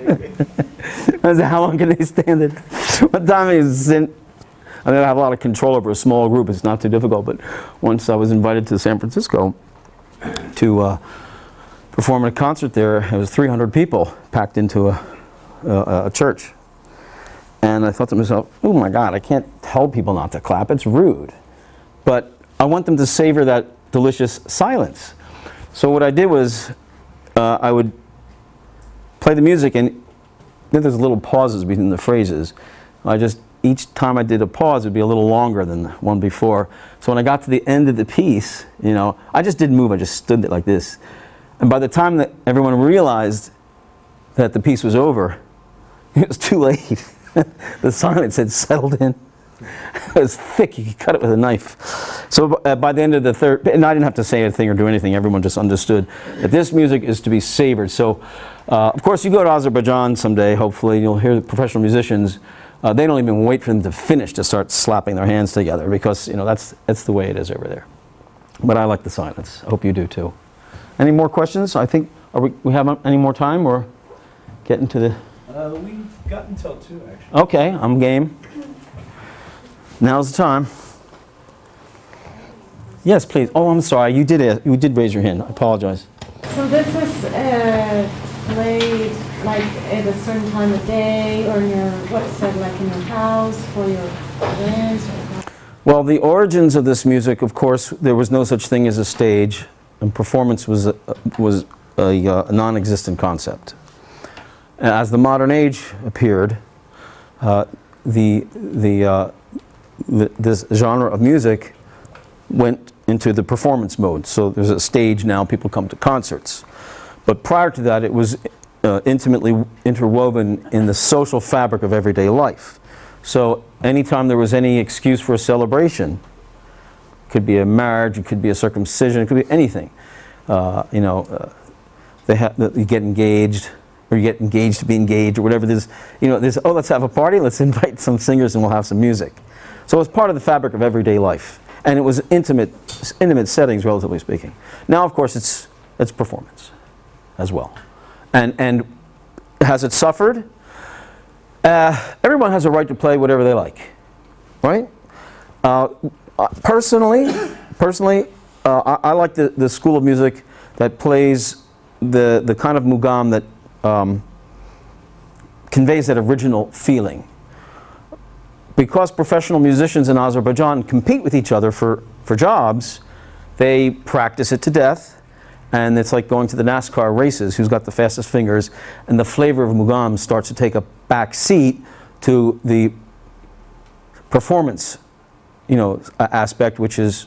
I said, how long can they stand it? What time is it? I mean, I have a lot of control over a small group. It's not too difficult. But once I was invited to San Francisco to perform at a concert there, it was 300 people packed into a church. And I thought to myself, oh my God, I can't tell people not to clap. It's rude. But I want them to savor that delicious silence. So what I did was I would play the music, and then there's little pauses between the phrases. Each time I did a pause, it would be a little longer than the one before. So when I got to the end of the piece, you know, I just didn't move. I just stood there like this. And by the time that everyone realized that the piece was over, it was too late. The silence had settled in. It was thick. You could cut it with a knife. So by the end of the third, and I didn't have to say anything or do anything. Everyone just understood that this music is to be savored. So, of course, you go to Azerbaijan someday, hopefully, you'll hear the professional musicians. They don't even wait for them to finish to start slapping their hands together, because, you know, that's the way it is over there. But I like the silence. I hope you do too. Any more questions? I think, we have any more time, or getting to the... We've got until 2, actually. Okay, I'm game. Now's the time. Yes, please. Oh, I'm sorry. You did raise your hand. I apologize. So this is played like at a certain time of day, or in your, what's that, like in your house for your events? Well, the origins of this music, of course, there was no such thing as a stage, and performance was a non-existent concept. As the modern age appeared, this genre of music went into the performance mode. So there's a stage now, people come to concerts. But prior to that, it was intimately interwoven in the social fabric of everyday life. So anytime there was any excuse for a celebration, it could be a marriage, it could be a circumcision, it could be anything. You know, you get engaged, or you get engaged to be engaged, or whatever it is. You know, there's, oh, let's have a party, let's invite some singers and we'll have some music. So it's part of the fabric of everyday life. And it was intimate settings, relatively speaking. Now, of course, it's performance as well. And has it suffered? Everyone has a right to play whatever they like, right? Personally, I like the school of music that plays the kind of Mughan that conveys that original feeling. Because professional musicians in Azerbaijan compete with each other for jobs, they practice it to death, and it's like going to the NASCAR races, who's got the fastest fingers, and the flavor of Mughan starts to take a back seat to the performance, you know, aspect, which is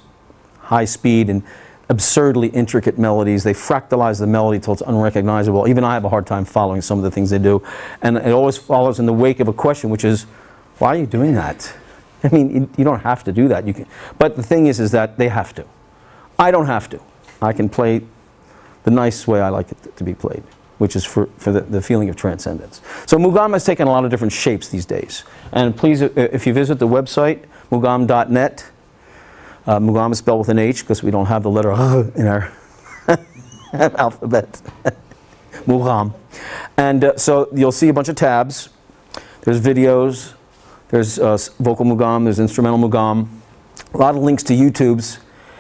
high speed and absurdly intricate melodies. They fractalize the melody till it's unrecognizable. Even I have a hard time following some of the things they do, and it always follows in the wake of a question, which is, why are you doing that? I mean, you don't have to do that. You can, but the thing is that they have to. I don't have to. I can play the nice way I like it to be played, which is for the feeling of transcendence. So Mughan has taken a lot of different shapes these days. And please, if you visit the website, mughan.net, Mughan is spelled with an H because we don't have the letter in our alphabet. Mughan. And so you'll see a bunch of tabs. There's videos. There's vocal Mughan, there's instrumental Mughan, a lot of links to YouTubes.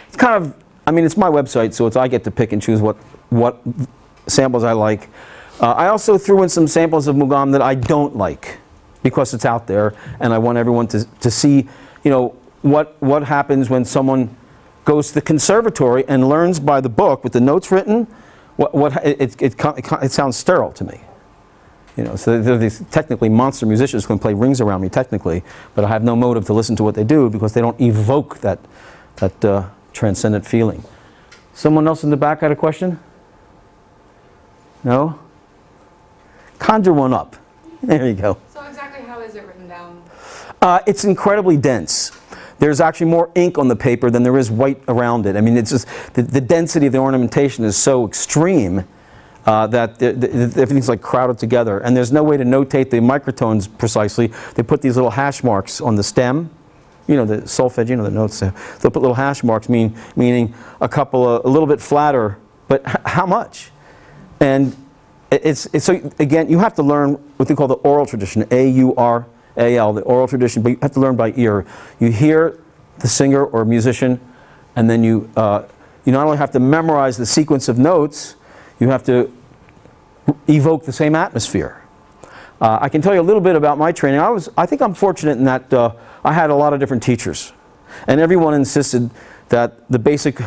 It's kind of, I mean, it's my website, so I get to pick and choose what samples I like. I also threw in some samples of Mughan that I don't like, because it's out there, and I want everyone to see, you know, what happens when someone goes to the conservatory and learns by the book with the notes written. It sounds sterile to me. You know, so they're these technically monster musicians who can play rings around me technically, but I have no motive to listen to what they do because they don't evoke that transcendent feeling. Someone else in the back had a question? No? Conjure one up. There you go. So exactly how is it written down? It's incredibly dense. There's actually more ink on the paper than there is white around it. I mean, it's just the density of the ornamentation is so extreme that everything's like crowded together, and there's no way to notate the microtones precisely. They put these little hash marks on the stem, you know, the solfege, you know, the notes there. They'll put little hash marks meaning a little bit flatter, but how much? And so again, you have to learn what they call the oral tradition, A-U-R-A-L, the oral tradition, but you have to learn by ear. You hear the singer or musician, and then you not only have to memorize the sequence of notes, you have to evoke the same atmosphere. I can tell you a little bit about my training. I think I'm fortunate in that I had a lot of different teachers, and everyone insisted that the basic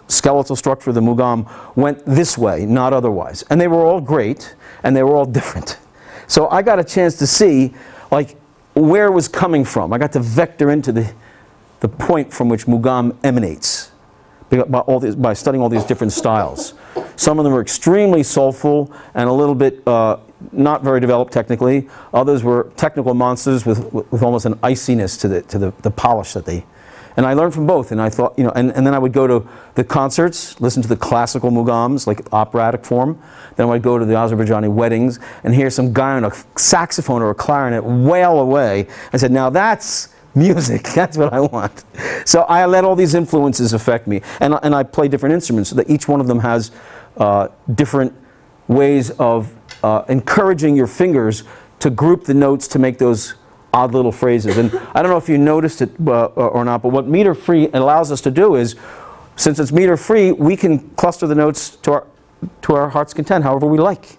skeletal structure of the Mughan went this way, not otherwise. And they were all great, and they were all different. So I got a chance to see like where it was coming from. I got to vector into the point from which Mughan emanates by studying all these different styles. Some of them were extremely soulful and a little bit not very developed technically. Others were technical monsters with almost an iciness to the polish that they. And I learned from both, and I thought, you know, and then I would go to the concerts, listen to the classical Mughams, like operatic form. Then I would go to the Azerbaijani weddings and hear some guy on a saxophone or a clarinet wail away. I said, now that's music, that's what I want. So I let all these influences affect me. And I play different instruments so that each one of them has different ways of encouraging your fingers to group the notes to make those odd little phrases. And I don't know if you noticed it or not, but what meter free allows us to do is, since it's meter free, we can cluster the notes to our heart's content, however we like.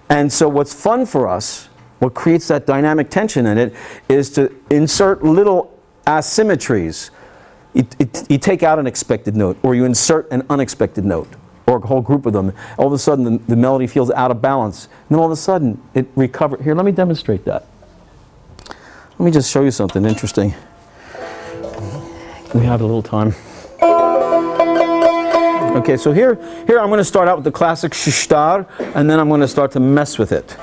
And so what's fun for us, what creates that dynamic tension in it, is to insert little asymmetries. You take out an expected note, or you insert an unexpected note, or a whole group of them. All of a sudden the melody feels out of balance. And then all of a sudden it recovers. Here, let me demonstrate that. Let me just show you something interesting. We have a little time. Okay, so here I'm going to start out with the classic shishtar, and then I'm going to start to mess with it.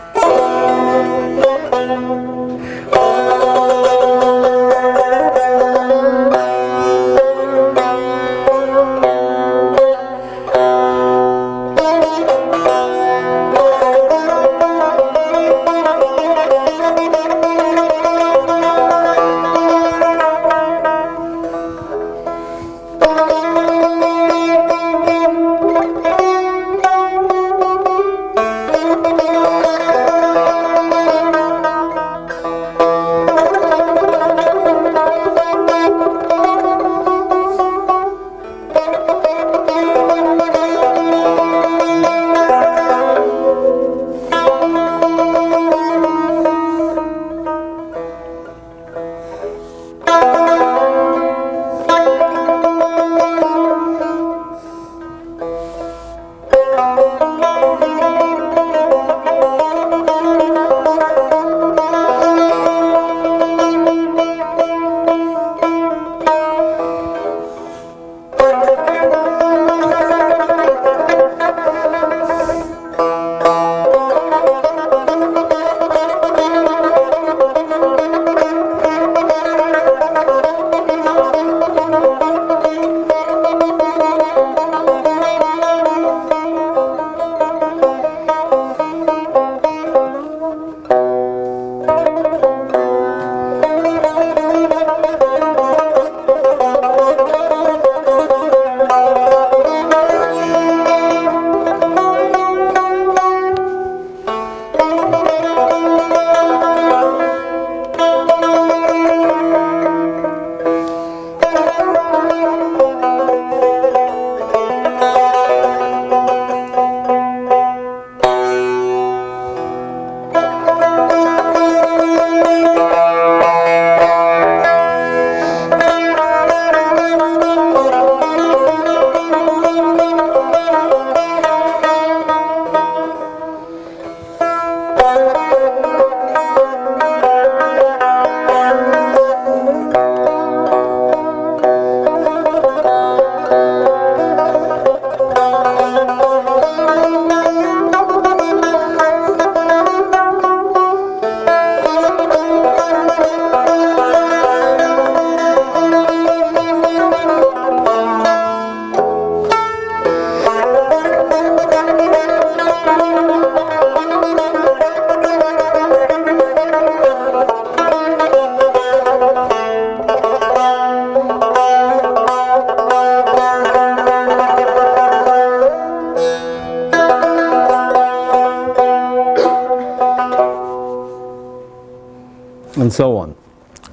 and so on.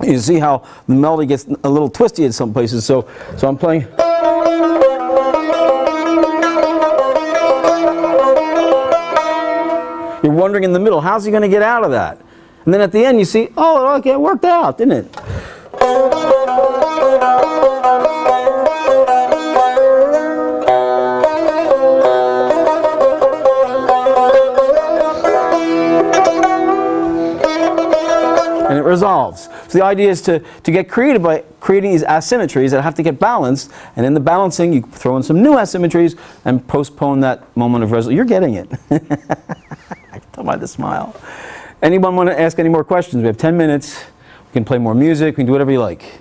You see how the melody gets a little twisty in some places. So I'm playing. You're wondering in the middle, how's he going to get out of that? And then at the end you see, oh, okay, it worked out, didn't it? And it resolves. So the idea is to get creative by creating these asymmetries that have to get balanced, and in the balancing you throw in some new asymmetries and postpone that moment of resolution. You're getting it. I can tell by the smile. Anyone want to ask any more questions? We have 10 minutes. We can play more music. We can do whatever you like.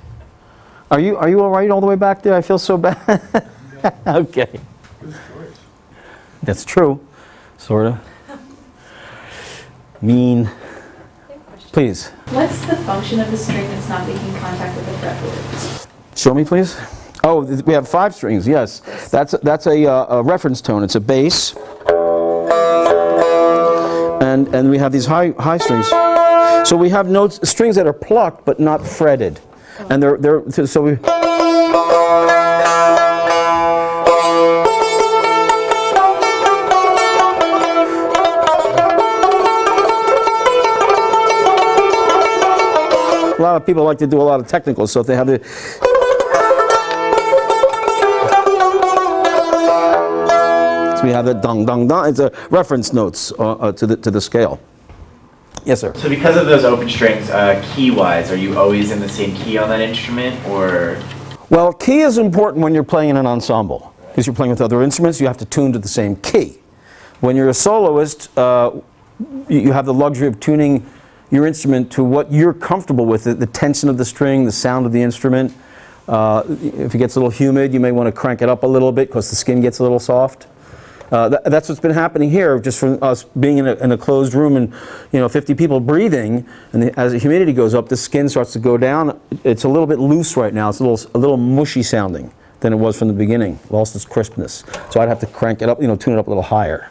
Are you all right all the way back there? I feel so bad. Okay. That's true. Sort of. Mean. Please. What's the function of the string that's not making contact with the fretboard? Show me, please. Oh, we have 5 strings. Yes, that's a reference tone. It's a bass, and we have these high strings. So we have strings that are plucked but not fretted, and they're so we. A lot of people like to do a lot of technicals, so if they have the... So we have the dong dong dong. It's a reference notes to the scale. Yes, sir. So because of those open strings, key-wise, are you always in the same key on that instrument, or? Well, key is important when you're playing in an ensemble, because you're playing with other instruments. You have to tune to the same key. When you're a soloist, you have the luxury of tuning your instrument to what you're comfortable with, the tension of the string, the sound of the instrument. If it gets a little humid, you may want to crank it up a little bit because the skin gets a little soft. That's what's been happening here, just from us being in a closed room and 50 people breathing, and as the humidity goes up, the skin starts to go down. It's a little bit loose right now. It's a little mushy sounding than it was from the beginning. Lost its crispness. So I'd have to crank it up, tune it up a little higher.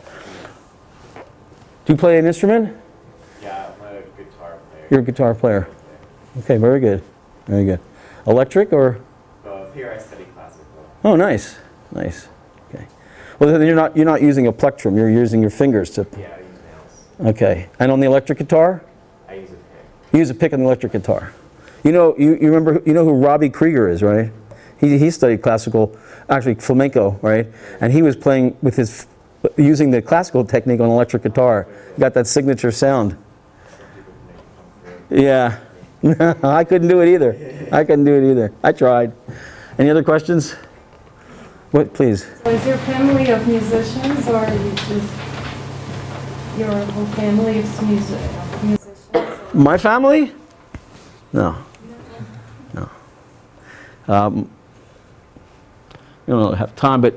Do you play an instrument? Yeah, I'm a guitar player. You're a guitar player. Okay, very good. Very good. Electric or? Both. Here I study classical. Oh, nice. Nice. Okay. Well, then you're not using a plectrum. You're using your fingers to. Yeah, I use nails. Okay. And on the electric guitar? I use a pick. You use a pick on the electric guitar. You remember who Robbie Krieger is, right? He studied classical, actually flamenco, right? And he was playing with using the classical technique on electric guitar. He got that signature sound. Yeah. I couldn't do it either. I couldn't do it either. I tried. Any other questions? What, please? So is your family of musicians, or are you just your whole family of musicians? My family? No. No. I don't have time, but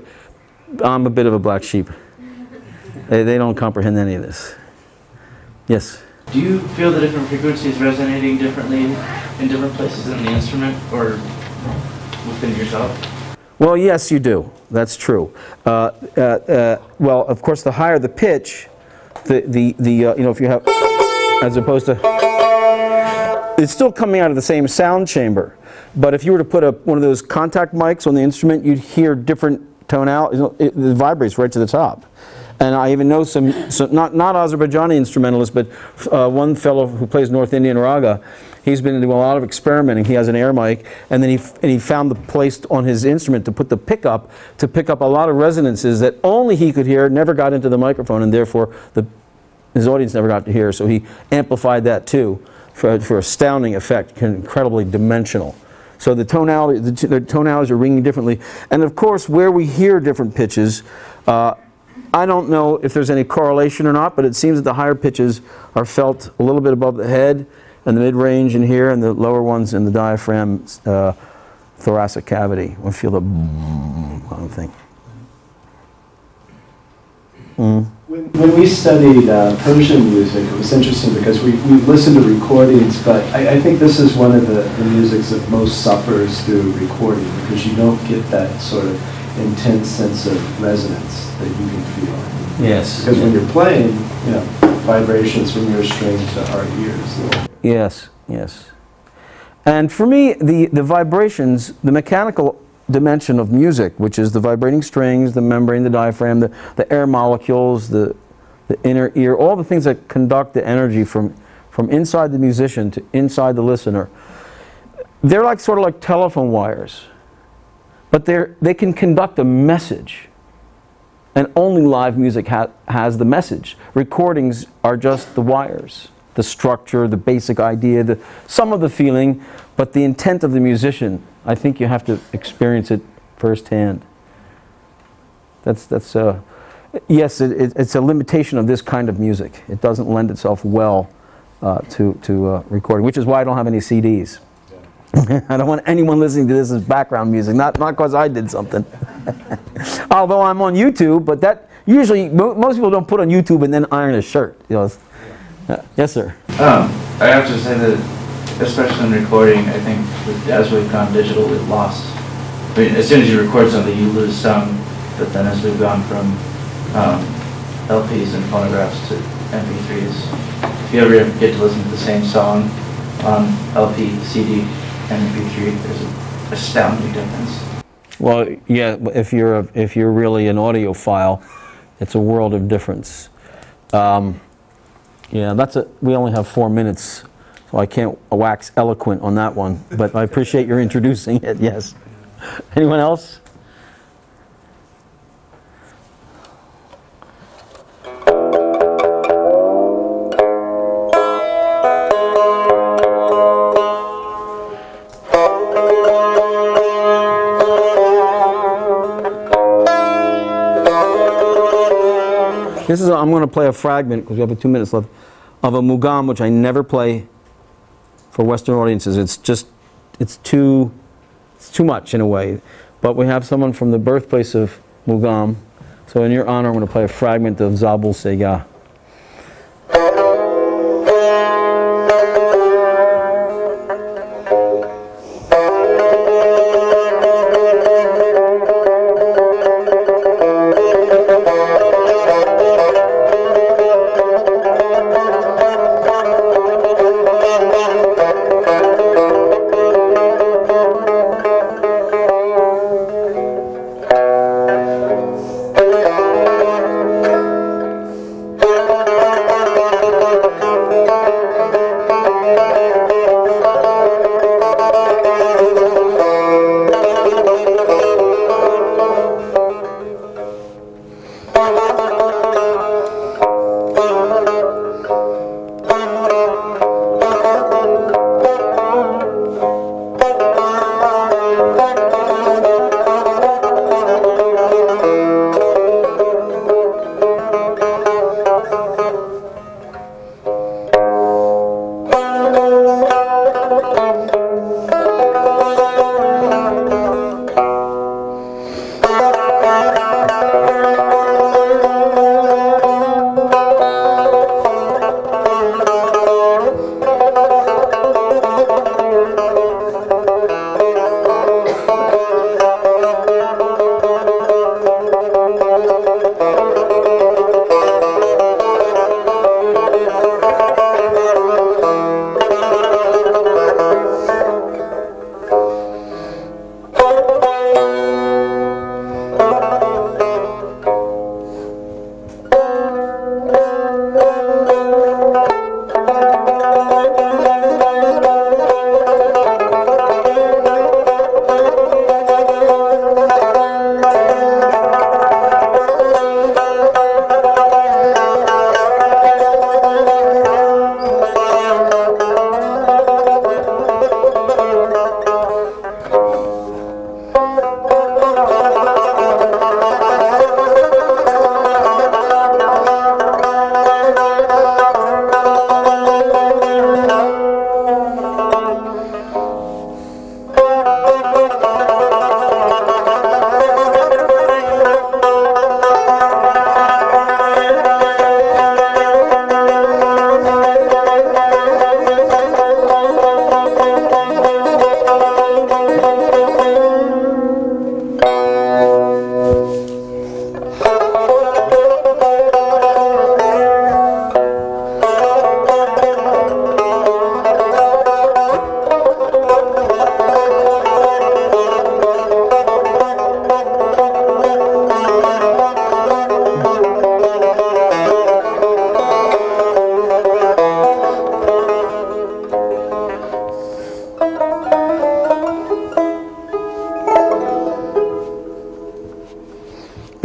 I'm a bit of a black sheep. They don't comprehend any of this. Yes? Do you feel the different frequencies resonating differently in different places in the instrument or within yourself? Well, yes, you do. That's true. Well, of course, the higher the pitch, if you have, as opposed to, it's still coming out of the same sound chamber. But if you were to put one of those contact mics on the instrument, you'd hear different tonality. It vibrates right to the top. And I even know some not Azerbaijani instrumentalists, but one fellow who plays North Indian raga. He's been doing a lot of experimenting. He has an air mic, and then he found the place on his instrument to put the pickup to pick up a lot of resonances that only he could hear, never got into the microphone, and therefore his audience never got to hear. So he amplified that too for astounding effect, incredibly dimensional. So the tonalities are ringing differently, and of course where we hear different pitches. I don't know if there's any correlation or not, but it seems that the higher pitches are felt a little bit above the head, and the mid-range in here, and the lower ones in the diaphragm, thoracic cavity. I feel the kind of thing. When we studied Persian music, it was interesting because we listened to recordings, but I think this is one of the musics that most suffers through recording because you don't get that sort of intense sense of resonance that you can feel. Yes. Because when you're playing, vibrations from your strings to our ears. Yes. Yes. And for me, the vibrations, the mechanical dimension of music, which is the vibrating strings, the membrane, the diaphragm, the air molecules, the inner ear, all the things that conduct the energy from inside the musician to inside the listener, they're like sort of like telephone wires. But they can conduct a message. And only live music has the message. Recordings are just the wires, the structure, the basic idea, some of the feeling, but the intent of the musician, I think you have to experience it firsthand. Yes, it's a limitation of this kind of music. It doesn't lend itself well to recording, which is why I don't have any CDs. I don't want anyone listening to this as background music, not because I did something. Although I'm on YouTube, but that usually, most people don't put on YouTube and then iron a shirt. You know, yes, sir? I have to say that, especially in recording, I think as we've gone digital, we've lost. I mean, as soon as you record something, you lose some, but then as we've gone from LPs and phonographs to MP3s, if you ever get to listen to the same song on LP, CD, MP3, there's an astounding difference. Well, yeah, if you're really an audiophile, it's a world of difference. Yeah, we only have 4 minutes, so I can't wax eloquent on that one, but I appreciate your introducing it, yes. Anyone else? I'm going to play a fragment, because we have 2 minutes left, of a Mughan, which I never play for Western audiences. It's too much in a way. But we have someone from the birthplace of Mughan. So in your honor, I'm going to play a fragment of Zabul Sega.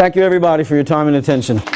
Thank you, everybody, for your time and attention.